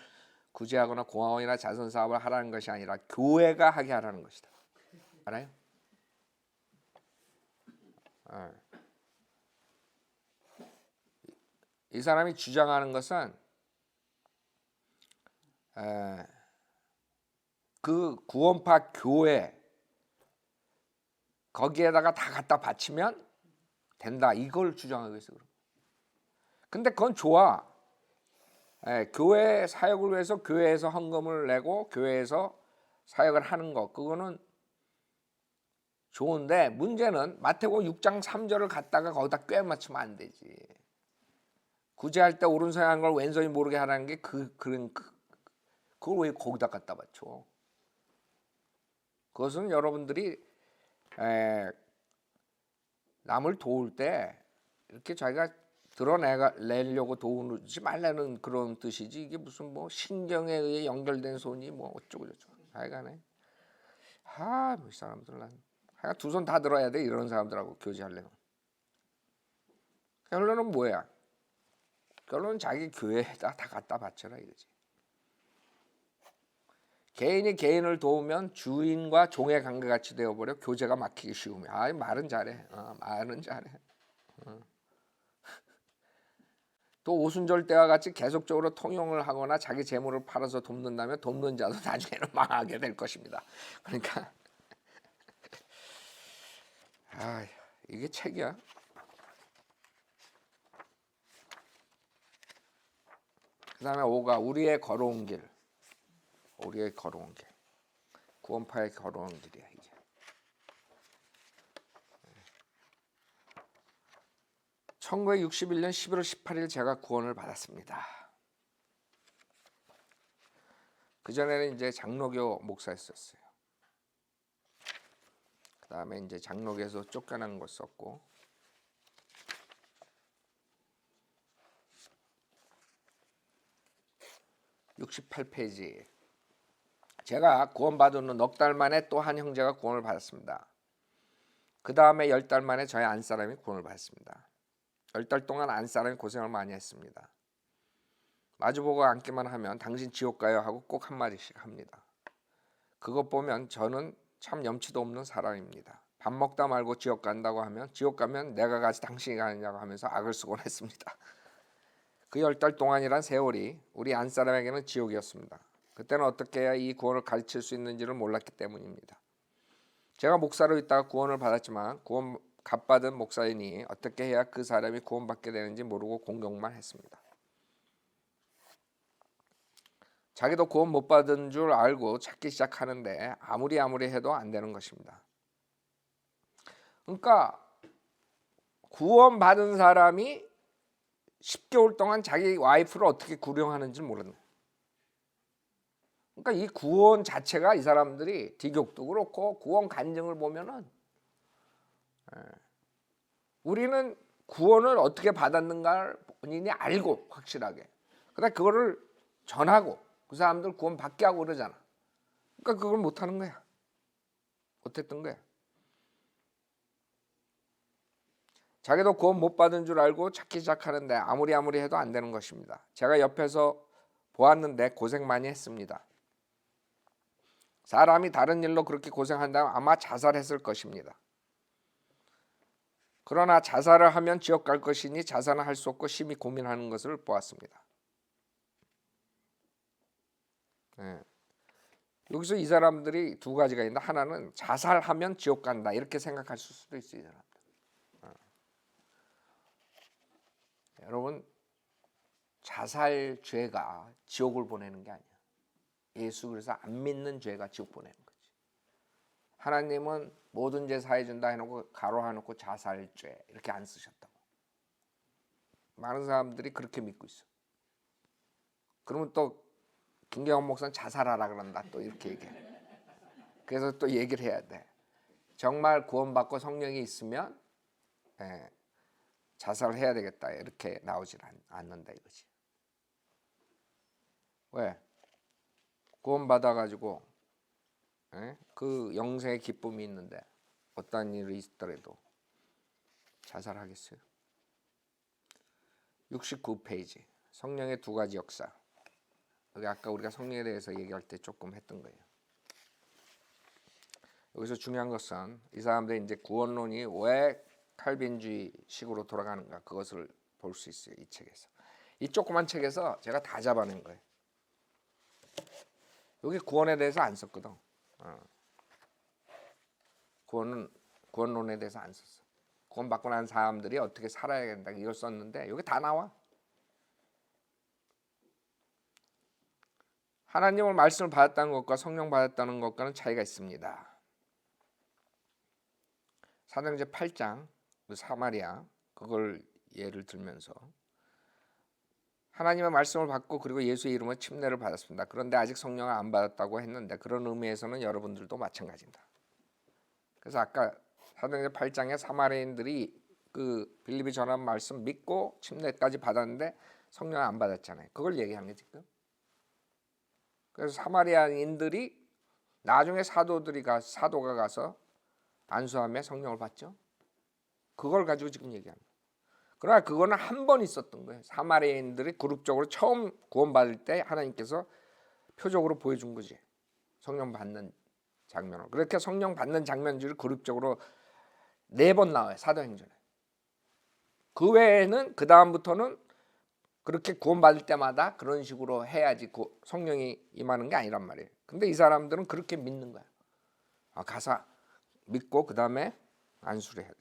구제하거나 공학원이나 자선 사업을 하라는 것이 아니라 교회가 하게 하라는 것이다. 알아요? 이 사람이 주장하는 것은 그 구원파 교회 거기에다가 다 갖다 바치면 된다. 이걸 주장하고 있어요. 근데 그건 좋아. 교회 사역을 위해서 교회에서 헌금을 내고 교회에서 사역을 하는 거 그거는 좋은데 문제는 마태복음 6장 3절을 갖다가 거기다 꿰 맞추면 안 되지. 구제할 때 오른손에 하는 걸 왼손이 모르게 하라는 게 그걸 왜 거기다 갖다 바쳐? 그것은 여러분들이 남을 도울 때 이렇게 자기가 드러내려고 도우지 말라는 그런 뜻이지 이게 무슨 뭐 신경에 의해 연결된 손이 뭐 어쩌고 저쩌고 하여간에 이 사람들 난 하여간 2손 다 들어야 돼 이런 사람들하고 교제하려면. 결론은 뭐야? 결론은 자기 교회에다 다 갖다 바쳐라 이거지. 개인이 개인을 도우면 주인과 종의 관계같이 되어버려 교제가 막히기 쉬우며 말은 잘해. 말은 잘해. 또 오순절 때와 같이 계속적으로 통용을 하거나 자기 재물을 팔아서 돕는다면 돕는 자도 나중에는 망하게 될 것입니다. 그러니까 이게 책이야. 그 다음에 5가 우리의 걸어온 길. 우리의 걸어온 길. 구원파의 걸어온 길이야 이게. (1961년 11월 18일) 제가 구원을 받았습니다. 그전에는 이제 장로교 목사였었어요. 그 다음에 이제 장로교에서 쫓겨난 거 썼고 68페이지. 제가 구원받은 후 넉 달 만에 또 한 형제가 구원을 받았습니다. 그 다음에 10달 만에 저희 안사람이 구원을 받았습니다. 10달 동안 안사람이 고생을 많이 했습니다. 마주보고 앉기만 하면 당신 지옥 가요 하고 꼭 한마디씩 합니다. 그것 보면 저는 참 염치도 없는 사람입니다. 밥 먹다 말고 지옥 간다고 하면 지옥 가면 내가 가지 당신이 가느냐고 하면서 악을 쓰곤 했습니다. 그 10달 동안이란 세월이 우리 안사람에게는 지옥이었습니다. 그때는 어떻게 해야 이 구원을 가르칠 수 있는지를 몰랐기 때문입니다. 제가 목사로 있다가 구원을 받았지만 구원 값받은 목사이니 어떻게 해야 그 사람이 구원받게 되는지 모르고 공경만 했습니다. 자기도 구원 못 받은 줄 알고 찾기 시작하는데 아무리 해도 안 되는 것입니다. 그러니까 구원 받은 사람이 10개월 동안 자기 와이프를 어떻게 구령하는지 모르는. 그러니까 이 구원 자체가 이 사람들이 디귿도 그렇고 구원 간증을 보면은 우리는 구원을 어떻게 받았는가를 본인이 알고 확실하게. 그다음 그거를 전하고 그 사람들 구원 받게 하고 그러잖아. 그러니까 그걸 못 하는 거야. 못했던 거야. 자기도 구원 못 받은 줄 알고 찾기 시작하는데 아무리 해도 안 되는 것입니다. 제가 옆에서 보았는데 고생 많이 했습니다. 사람이 다른 일로 그렇게 고생한다면 아마 자살했을 것입니다. 그러나 자살을 하면 지옥 갈 것이니 자살은 할 수 없고 심히 고민하는 것을 보았습니다. 여기서 이 사람들이 두 가지가 있는데 하나는 자살하면 지옥 간다 이렇게 생각할 수도 있어요. 이 사람들. 여러분 자살 죄가 지옥을 보내는 게 아니야. 예수 그래서 안 믿는 죄가 지옥 보내는 거지. 하나님은 모든 죄 사해 준다 해놓고 가로해놓고 자살죄 이렇게 안 쓰셨다고. 많은 사람들이 그렇게 믿고 있어. 그러면 또 김경원 목사는 자살하라 그런다 또 이렇게 얘기해. 그래서 또 얘기를 해야 돼. 정말 구원받고 성령이 있으면 자살을 해야 되겠다 이렇게 나오질 않는다 이거지. 왜? 구원받아가지고 그 영생의 기쁨이 있는데 어떤 일이 있더라도 자살하겠어요? 69페이지 성령의 두 가지 역사. 여기 아까 우리가 성령에 대해서 얘기할 때 조금 했던 거예요. 여기서 중요한 것은 이 사람들이 이제 구원론이 왜 칼빈주의식으로 돌아가는가 그것을 볼 수 있어요. 이 책에서. 이 조그만 책에서 제가 다 잡아낸 거예요. 여기 구원에 대해서 안 썼거든. 구원론에 대해서 안 썼어. 구원받고 난 사람들이 어떻게 살아야 된다 이걸 썼는데 여기 다 나와. 하나님을 말씀을 받았다는 것과 성령 받았다는 것과는 차이가 있습니다. 사도행전 8장 그 사마리아 그걸 예를 들면서 하나님의 말씀을 받고 그리고 예수의 이름으로 침례를 받았습니다. 그런데 아직 성령을 안 받았다고 했는데 그런 의미에서는 여러분들도 마찬가지입니다. 그래서 아까 사도행전 8장에 사마리아인들이 그 빌립이 전한 말씀 믿고 침례까지 받았는데 성령을 안 받았잖아요. 그걸 얘기하는 게 지금. 그래서 사마리아인들이 나중에 사도가 가서 안수함에 성령을 받죠. 그걸 가지고 지금 얘기합니다. 그러나 그거는 한 번 있었던 거예요. 사마리아인들이 그룹적으로 처음 구원받을 때 하나님께서 표적으로 보여준 거지. 성령 받는 장면을. 그렇게 성령 받는 장면들이 그룹적으로 4번 나와요. 사도행전에. 그 외에는 그 다음부터는 그렇게 구원받을 때마다 그런 식으로 해야지 성령이 임하는 게 아니란 말이에요. 근데 이 사람들은 그렇게 믿는 거야. 가서 믿고 그 다음에 안수를 해야 돼.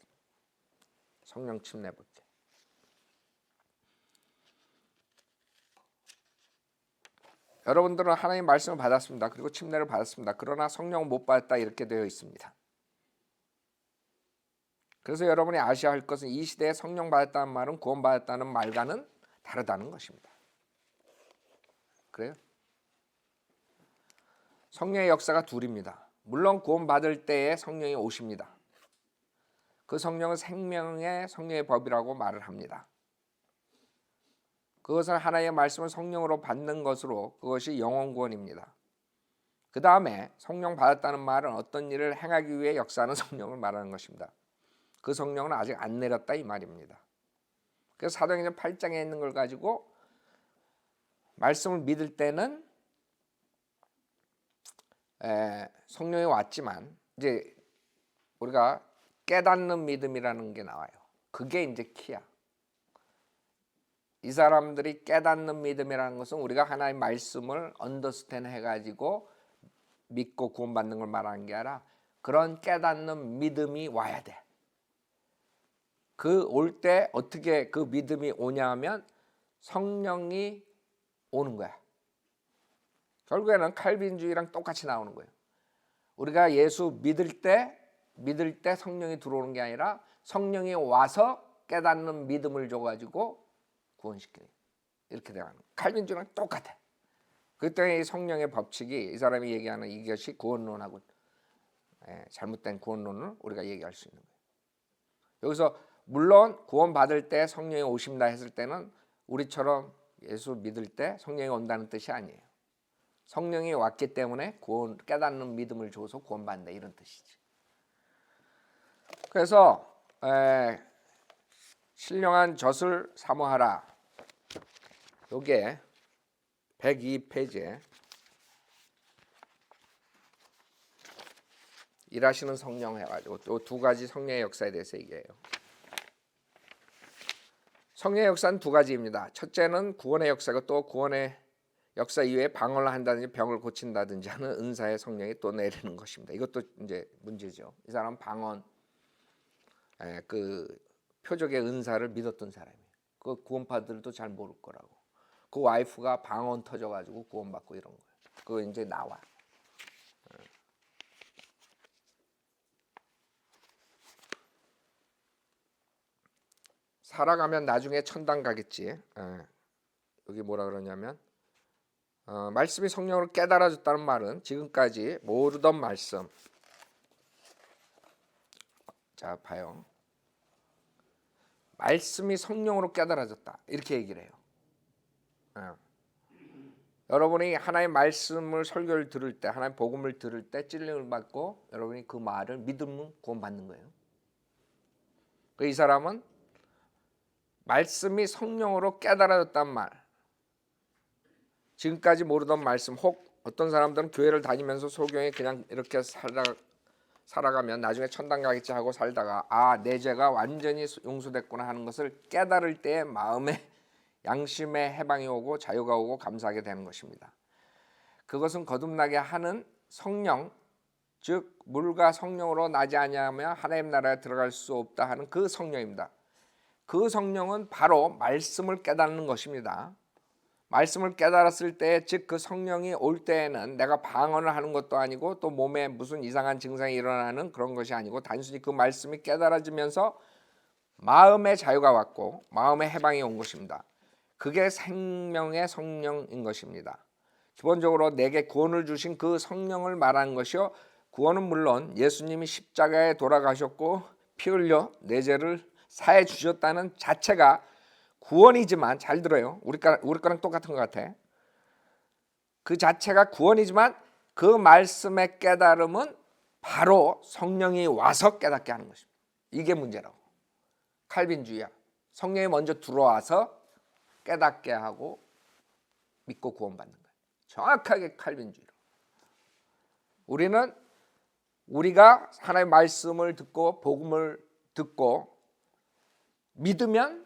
성령 침례 볼 때. 여러분들은 하나님 말씀을 받았습니다. 그리고 침례를 받았습니다. 그러나 성령을 못 받았다 이렇게 되어 있습니다. 그래서 여러분이 아셔야 할 것은 이 시대에 성령 받았다는 말은 구원 받았다는 말과는 다르다는 것입니다. 그래요? 성령의 역사가 둘입니다. 물론 구원 받을 때에 성령이 오십니다. 그 성령은 생명의 성령의 법이라고 말을 합니다. 그것은 하나님의 말씀을 성령으로 받는 것으로 그것이 영원 구원입니다. 그 다음에 성령 받았다는 말은 어떤 일을 행하기 위해 역사하는 성령을 말하는 것입니다. 그 성령은 아직 안 내렸다 이 말입니다. 그래서 사도행전 8장에 있는 걸 가지고 말씀을 믿을 때는 성령이 왔지만 이제 우리가 깨닫는 믿음이라는 게 나와요. 그게 이제 키야. 이 사람들이 깨닫는 믿음이라는 것은 우리가 하나님의 말씀을 언더스탠드 해가지고 믿고 구원받는 걸 말하는 게 아니라 그런 깨닫는 믿음이 와야 돼. 그 올 때 어떻게 그 믿음이 오냐 하면 성령이 오는 거야. 결국에는 칼빈주의랑 똑같이 나오는 거예요. 우리가 예수 믿을 때 성령이 들어오는 게 아니라 성령이 와서 깨닫는 믿음을 줘가지고 구원시키는, 이렇게 되는 거예요. 칼빈주의랑 똑같아. 그때 성령의 법칙이, 이 사람이 얘기하는 이것이 구원론하고 잘못된 구원론을 우리가 얘기할 수 있는 거예요. 여기서 물론 구원받을 때 성령이 오신다 했을 때는 우리처럼 예수 믿을 때 성령이 온다는 뜻이 아니에요. 성령이 왔기 때문에 구원, 깨닫는 믿음을 줘서 구원받는다, 이런 뜻이지. 그래서 신령한 젖을 사모하라. 요게 102페이지에 일하시는 성령 해가지고 또 두 가지 성령의 역사에 대해서 얘기해요. 성령의 역사는 두 가지입니다. 첫째는 구원의 역사고, 또 구원의 역사 이후에 방언을 한다든지 병을 고친다든지 하는 은사의 성령이 또 내리는 것입니다. 이것도 이제 문제죠. 이 사람은 방언, 그 표적의 은사를 믿었던 사람이에요. 그 구원파들도 잘 모를 거라고. 그 와이프가 방언 터져가지고 구원받고 이런 거예요. 그거 이제 나와. 살아가면 나중에 천당 가겠지. 여기 뭐라 그러냐면 말씀이 성령으로 깨달아졌다는 말은 지금까지 모르던 말씀. 자, 봐요. 말씀이 성령으로 깨달아졌다, 이렇게 얘기를 해요. 여러분이 하나님의 말씀을, 설교를 들을 때, 하나님의 복음을 들을 때 찔림을 받고 여러분이 그 말을 믿으면 구원받는 거예요. 이 사람은 말씀이 성령으로 깨달아졌단 말, 지금까지 모르던 말씀, 혹 어떤 사람들은 교회를 다니면서 소경에 그냥 이렇게 살아가면 나중에 천당 가겠지 하고 살다가 내 죄가 완전히 용서됐구나 하는 것을 깨달을 때에 마음에 양심의 해방이 오고 자유가 오고 감사하게 되는 것입니다. 그것은 거듭나게 하는 성령, 즉 물과 성령으로 나지 아니하면 하나님 나라에 들어갈 수 없다 하는 그 성령입니다. 그 성령은 바로 말씀을 깨닫는 것입니다. 말씀을 깨달았을 때, 즉 그 성령이 올 때에는 내가 방언을 하는 것도 아니고 또 몸에 무슨 이상한 증상이 일어나는 그런 것이 아니고 단순히 그 말씀이 깨달아지면서 마음의 자유가 왔고 마음의 해방이 온 것입니다. 그게 생명의 성령인 것입니다. 기본적으로 내게 구원을 주신 그 성령을 말하는 것이요, 구원은 물론 예수님이 십자가에 돌아가셨고 피 흘려 내 죄를 사해 주셨다는 자체가 구원이지만, 잘 들어요. 우리 거랑 똑같은 것 같아. 그 자체가 구원이지만 그 말씀의 깨달음은 바로 성령이 와서 깨닫게 하는 것입니다. 이게 문제라고. 칼빈주의야. 성령이 먼저 들어와서 깨닫게 하고 믿고 구원받는 거예요. 정확하게 칼빈주의로. 우리가 하나님의 말씀을 듣고 복음을 듣고 믿으면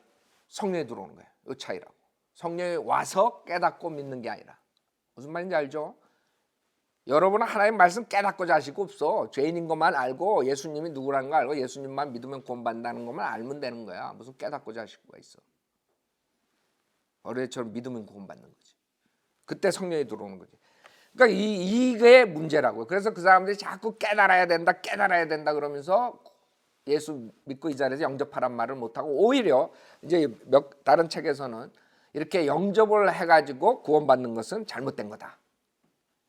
성령이 들어오는 거예요. 이 차이라고. 성령이 와서 깨닫고 믿는 게 아니라. 무슨 말인지 알죠? 여러분은 하나님 말씀 깨닫고 자시고 없어. 죄인인 것만 알고 예수님이 누구라는 거 알고 예수님만 믿으면 구원받는다는 것만 알면 되는 거야. 무슨 깨닫고 자시고가 있어. 어린애처럼 믿으면 구원받는 거지. 그때 성령이 들어오는 거지. 그러니까 이게 문제라고요. 그래서 그 사람들이 자꾸 깨달아야 된다 그러면서 예수 믿고 이 자리에서 영접하란 말을 못하고, 오히려 이제 다른 책에서는 이렇게 영접을 해가지고 구원받는 것은 잘못된 거다.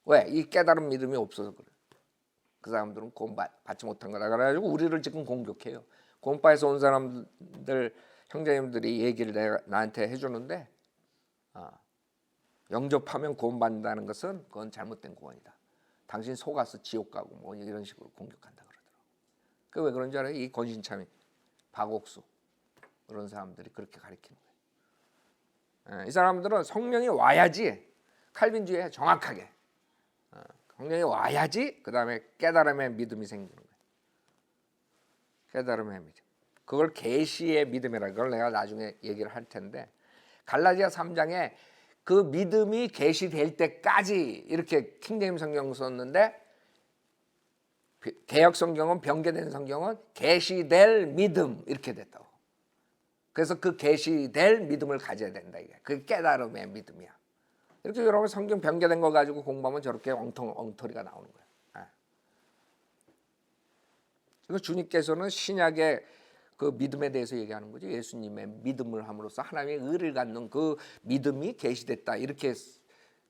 왜? 이 깨달은 믿음이 없어서 그래. 그 사람들은 구원받지 못한 거다. 그래가지고 우리를 지금 공격해요. 구원파에서 온 사람들, 형제님들이 얘기를 나한테 해주는데, 영접하면 구원받는다는 것은 그건 잘못된 구원이다. 당신 속아서 지옥 가고 뭐 이런 식으로 공격한다 그러더라고. 그 왜 그런 줄 알아요? 이 권신참이, 박옥수 그런 사람들이 그렇게 가르치는 거예요. 이 사람들은 성령이 와야지, 칼빈주의에 정확하게 성령이 와야지 그 다음에 깨달음의 믿음이 생기는 거예요. 깨달음의 믿음. 그걸 계시의 믿음이라, 그걸 내가 나중에 얘기를 할 텐데, 갈라디아 3장에 그 믿음이 계시될 때까지 이렇게 킹제임 성경 썼는데, 개역 성경은 변개된 성경은 계시될 믿음 이렇게 됐다고. 그래서 그 계시될 믿음을 가져야 된다 이게. 그게 깨달음의 믿음이야. 이렇게 여러분 성경 변개된 거 가지고 공부하면 저렇게 엉터리가 나오는 거야. 그래서 주님께서는 신약의 그 믿음에 대해서 얘기하는 거죠. 예수님의 믿음을 함으로써 하나님의 의를 갖는 그 믿음이 계시됐다 이렇게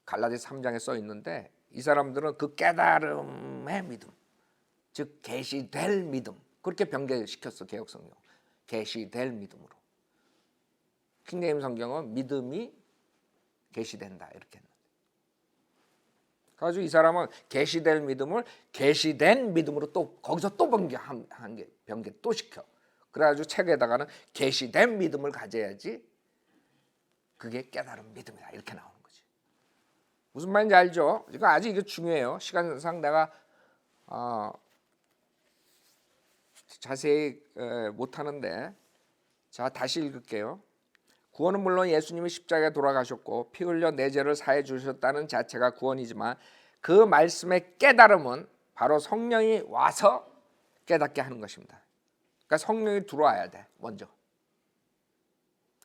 갈라디아서 3장에 써 있는데 이 사람들은 그 깨달음의 믿음, 즉 계시될 믿음 그렇게 변개시켰어 개역성경. 계시될 믿음으로. 킹제임 성경은 믿음이 계시된다 이렇게 했는데. 그래가지고 이 사람은 계시될 믿음을 계시된 믿음으로 또 거기서 또 변개 또 시켜. 그래가지고 책에다가는 계시된 믿음을 가져야지 그게 깨달은 믿음이다 이렇게 나오는 거지. 무슨 말인지 알죠? 이거 아주 이게 중요해요. 시간상 내가 자세히 못하는데 자 다시 읽을게요. 구원은 물론 예수님이 십자가에 돌아가셨고 피 흘려 내 죄를 사해 주셨다는 자체가 구원이지만 그 말씀의 깨달음은 바로 성령이 와서 깨닫게 하는 것입니다. 그러니까 성령이 들어와야 돼 먼저.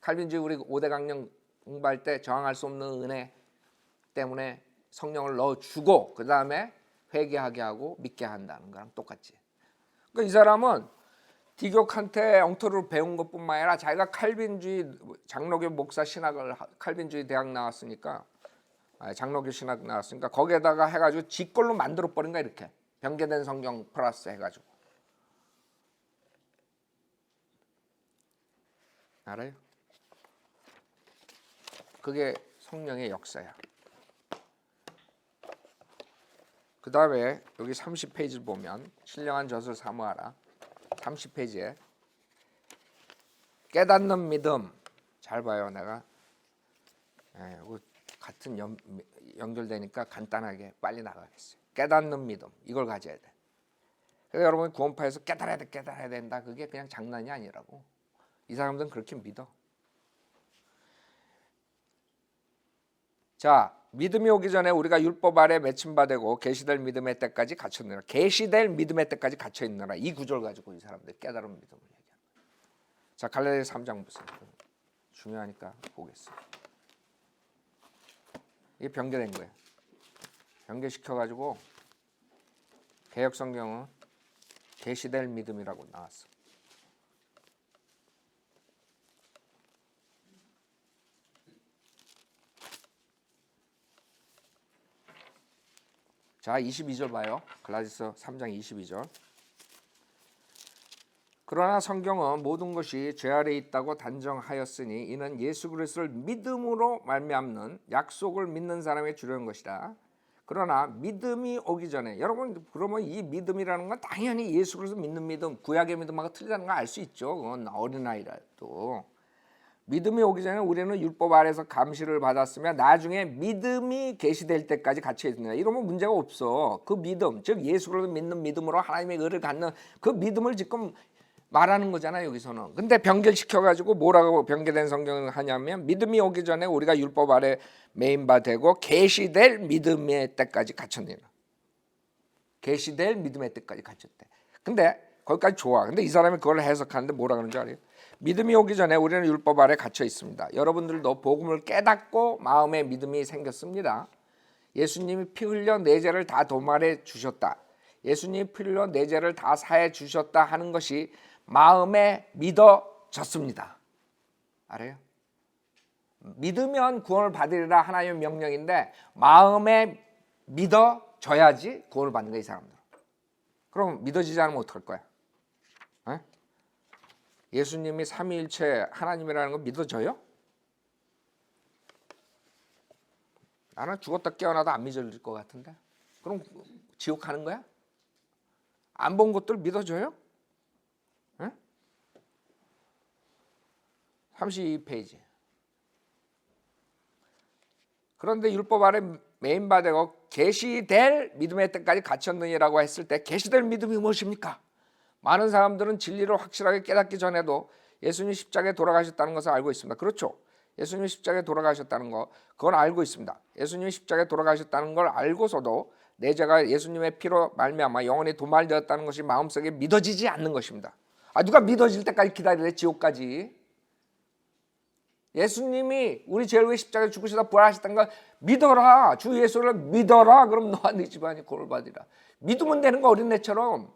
칼빈주의 우리 5대 강령 공부할 때 저항할 수 없는 은혜 때문에 성령을 넣어주고 그 다음에 회개하게 하고 믿게 한다는 거랑 똑같지. 그러니까 이 사람은 디교칸테 엉터리로 배운 것뿐만 아니라 자기가 칼빈주의 장로교 목사 신학을 칼빈주의 대학 나왔으니까 장로교 신학 나왔으니까 거기에다가 해가지고 지 걸로 만들어 버린 거야 이렇게 변개된 성경 플러스 해가지고. 알아요? 그게 성령의 역사야. 그 다음에 여기 30페이지를 보면 신령한 젖을 사모하라. 30페이지에 깨닫는 믿음 잘 봐요. 내가 이거 같은 연결되니까 간단하게 빨리 나가겠어요. 깨닫는 믿음 이걸 가져야 돼. 그래서 여러분 구원파에서 깨달아야 된다. 그게 그냥 장난이 아니라고. 이 사람들은 그렇게 믿어. 자, 믿음이 오기 전에 우리가 율법 아래 맺힌바되고 계시될 믿음의 때까지 갇혔느라. 계시될 믿음의 때까지 갇혀 있느라. 이 구절 가지고 이 사람들 깨달은 믿음을 얘기합니다. 자, 갈라디아서 3장 보세요. 중요하니까 보겠습니다. 이게 변개된 거예요. 변개시켜 가지고 개역 성경은 계시될 믿음이라고 나왔어. 자, 22절 봐요. 갈라디아서 3장 22절. 그러나 성경은 모든 것이 죄 아래 있다고 단정하였으니 이는 예수 그리스도를 믿음으로 말미암는 약속을 믿는 사람의 주려는 것이다. 그러나 믿음이 오기 전에 여러분 그러면 이 믿음이라는 건 당연히 예수 그리스도 믿는 믿음, 구약의 믿음하고 틀리다는 걸 알 수 있죠. 그건 어린아이라도. 믿음이 오기 전에 우리는 율법 아래에서 감시를 받았으며 나중에 믿음이 계시될 때까지 갇혀 있습니다. 이러면 문제가 없어. 그 믿음, 즉 예수 그리스도 믿는 믿음으로 하나님의 의를 갖는 그 믿음을 지금 말하는 거잖아요. 여기서는. 근데 변결시켜가지고 뭐라고 변개된 성경을 하냐면 믿음이 오기 전에 우리가 율법 아래 매인 바 되고 계시될 믿음의 때까지 갇혔느니라. 계시될 믿음의 때까지 갇혔대. 근데 거기까지 좋아. 근데 이 사람이 그걸 해석하는데 뭐라 그러는지 알아요? 믿음이 오기 전에 우리는 율법 아래 갇혀 있습니다. 여러분들도 복음을 깨닫고 마음에 믿음이 생겼습니다. 예수님이 피 흘려 내 죄를 다 도말해 주셨다. 예수님이 피 흘려 내 죄를 다 사해 주셨다 하는 것이 마음에 믿어졌습니다. 알아요? 믿으면 구원을 받으리라 하나님의 명령인데 마음에 믿어져야지 구원을 받는 거야 이 사람들. 그럼 믿어지지 않으면 어떡할 거야? 에? 예수님이 삼위일체 하나님이라는 거 믿어져요? 나는 죽었다 깨어나도 안 믿어질 것 같은데. 그럼 지옥 가는 거야? 안 본 것들 믿어져요? 에? 32페이지. 그런데 율법 아래 매인 바 되고 계시될 믿음의 때까지 갇혔느니라고 했을 때 계시될 믿음이 무엇입니까? 많은 사람들은 진리를 확실하게 깨닫기 전에도 예수님 십자가에 돌아가셨다는 것을 알고 있습니다. 그렇죠? 예수님 십자가에 돌아가셨다는 거 그건 알고 있습니다. 예수님 십자가에 돌아가셨다는 걸 알고서도 내 죄가 예수님의 피로 말미암아 영원히 도말되었다는 것이 마음속에 믿어지지 않는 것입니다. 누가 믿어질 때까지 기다리래? 지옥까지. 예수님이 우리 죄를 위해 십자가에 죽으시다 부활하셨다는 걸 믿어라. 주 예수를 믿어라. 그럼 너와 네 집안이 구원을 받으리라. 믿으면 되는 거, 어린애처럼.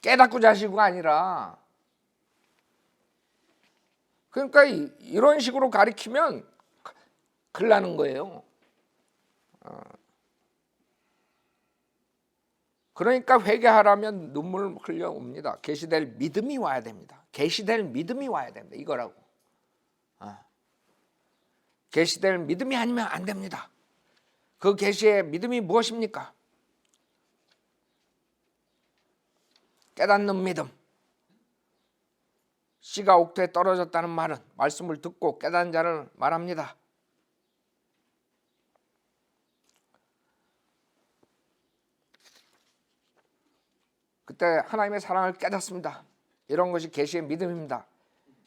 깨닫고 자시고가 아니라. 그러니까 이런 식으로 가리키면 큰일 나는 거예요. 그러니까 회개하라면 눈물 흘려옵니다. 계시될 믿음이 와야 됩니다. 계시될 믿음이 와야 됩니다. 이거라고. 계시될 믿음이 아니면 안 됩니다. 그 계시의 믿음이 무엇입니까? 깨닫는 믿음. 씨가 옥토에 떨어졌다는 말은 말씀을 듣고 깨닫는 자를 말합니다. 그때 하나님의 사랑을 깨닫습니다. 이런 것이 계시의 믿음입니다.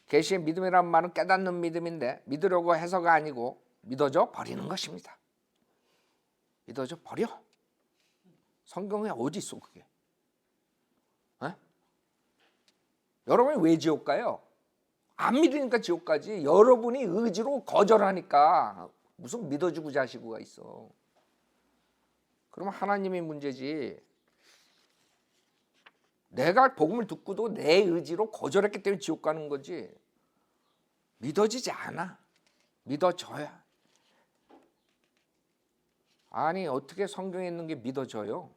계시의 믿음이란 말은 깨닫는 믿음인데 믿으려고 해서가 아니고 믿어져 버리는 것입니다. 믿어져 버려. 성경에 어디 있어 그게? 여러분이 왜 지옥 가요? 안 믿으니까 지옥 가지. 여러분이 의지로 거절하니까 무슨 믿어주고 자시고가 있어. 그러면 하나님의 문제지. 내가 복음을 듣고도 내 의지로 거절했기 때문에 지옥 가는 거지. 믿어지지 않아. 믿어져야. 아니 어떻게 성경에 있는 게 믿어져요?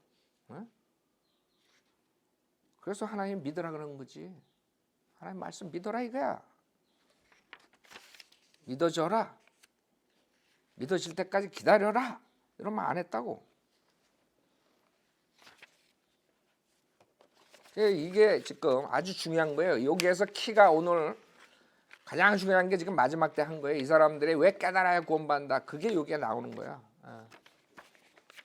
그래서 하나님 믿으라 그러는 거지. 하나님 말씀 믿어라 이거야. 믿어져라. 믿어질 때까지 기다려라. 이러면 안 했다고. 이게 지금 아주 중요한 거예요. 여기에서 키가 오늘 가장 중요한 게 지금 마지막 때 한 거예요. 이 사람들이 왜 깨달아야 구원받는다. 그게 여기에 나오는 거야.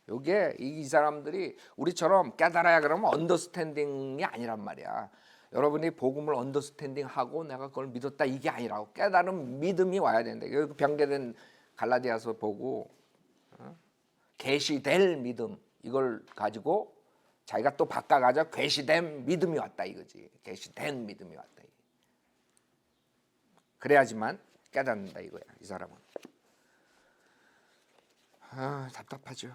요게 이 사람들이 우리처럼 깨달아야 그러면 언더스탠딩이 아니란 말이야. 여러분이 복음을 언더스탠딩하고 내가 그걸 믿었다 이게 아니라고. 깨달은 믿음이 와야 된다. 그 변개된 갈라디아서 보고 계시될 믿음 이걸 가지고 자기가 또 바꿔가자 계시된 믿음이 왔다 이거지. 계시된 믿음이 왔다. 그래야지만 깨닫는다 이거야. 이 사람은. 답답하죠.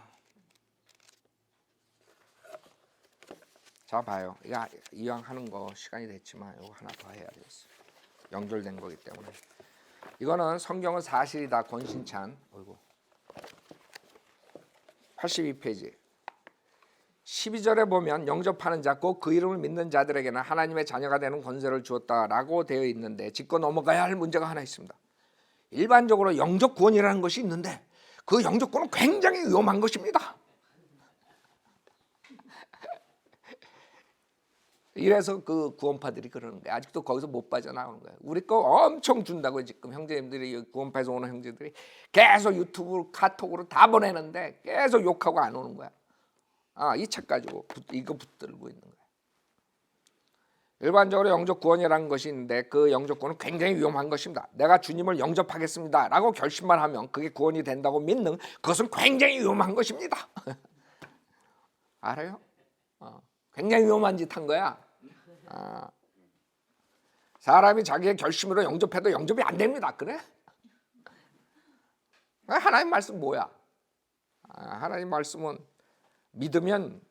자 봐요. 이왕 하는 거 시간이 됐지만 이거 하나 더 해야 되겠어. 연결된 거기 때문에. 이거는 성경은 사실이다. 권신찬. 82페이지. 12절에 보면 영접하는 자 곧 그 이름을 믿는 자들에게는 하나님의 자녀가 되는 권세를 주었다라고 되어 있는데 짚고 넘어가야 할 문제가 하나 있습니다. 일반적으로 영접 구원이라는 것이 있는데 그 영접 구원은 굉장히 위험한 것입니다. 이래서 그 구원파들이 그러는 거야. 아직도 거기서 못 빠져나오는 거야. 우리 거 엄청 준다고 지금 형제님들이 구원파에서 오는 형제들이 계속 유튜브 카톡으로 다 보내는데 계속 욕하고 안 오는 거야. 이 책 가지고 이거 붙들고 있는 거야. 일반적으로 영접 구원이라는 것이 있는데 그 영접 구원은 굉장히 위험한 것입니다. 내가 주님을 영접하겠습니다 라고 결심만 하면 그게 구원이 된다고 믿는 그것은 굉장히 위험한 것입니다. 알아요? 굉장히 위험한 짓 한 거야. 사람이 자기의 결심으로 영접해도 영접이 안 됩니다. 그래? 하나님 말씀 뭐야? 하나님 말씀은 믿으면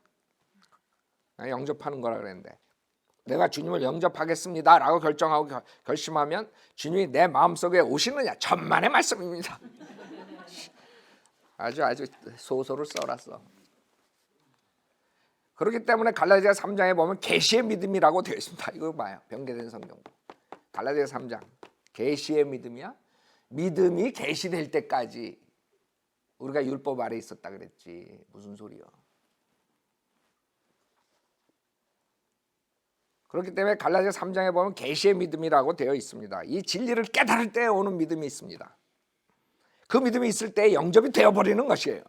영접하는 거라 그랬는데 내가 주님을 영접하겠습니다 라고 결정하고 결심하면 주님이 내 마음속에 오시느냐. 천만의 말씀입니다. 아주 소설을 써놨어. 그렇기 때문에 갈라디아 3장에 보면 계시의 믿음이라고 되어 있습니다. 이거 봐요. 변개된 성경. 갈라디아 3장. 계시의 믿음이야? 믿음이 계시될 때까지 우리가 율법 아래 있었다 그랬지. 무슨 소리야. 그렇기 때문에 갈라디아 3장에 보면 계시의 믿음이라고 되어 있습니다. 이 진리를 깨달을 때 오는 믿음이 있습니다. 그 믿음이 있을 때 영접이 되어버리는 것이에요.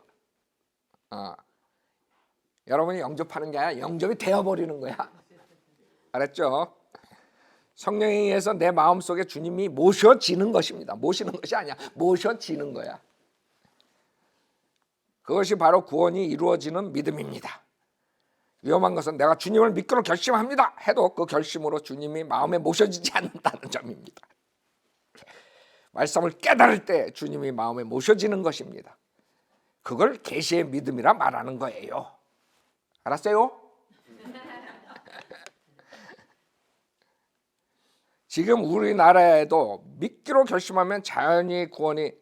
여러분이 영접하는 게 아니라 영접이 되어버리는 거야. 알았죠? 성령에 의해서 내 마음속에 주님이 모셔지는 것입니다. 모시는 것이 아니야. 모셔지는 거야. 그것이 바로 구원이 이루어지는 믿음입니다. 위험한 것은 내가 주님을 믿기로 결심합니다 해도 그 결심으로 주님이 마음에 모셔지지 않는다는 점입니다. 말씀을 깨달을 때 주님이 마음에 모셔지는 것입니다. 그걸 계시의 믿음이라 말하는 거예요. 알았어요? 지금 우리나라에도 믿기로 결심하면 자연히 구원이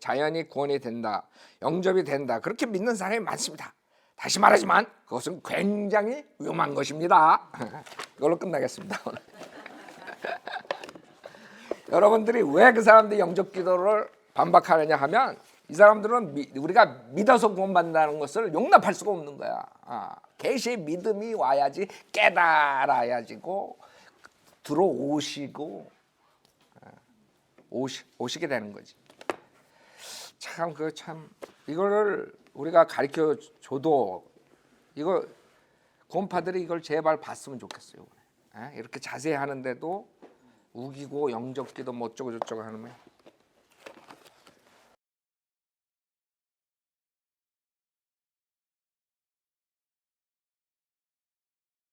된다, 영접이 된다, 그렇게 믿는 사람이 많습니다. 다시 말하지만 그것은 굉장히 위험한 것입니다. 이걸로 끝나겠습니다. 여러분들이 왜 그 사람들이 영접 기도를 반박하느냐 하면 이 사람들은 우리가 믿어서 구원받는다는 것을 용납할 수가 없는 거야. 계시의 믿음이 와야지, 깨달아야지고 들어오시고 오시게 되는 거지. 참 이거를 우리가 가르쳐 줘도 이거 구원파들이 이걸 제발 봤으면 좋겠어요. 이렇게 자세히 하는데도 우기고 영접기도 뭐 어쩌고 저쩌고 하는 거야.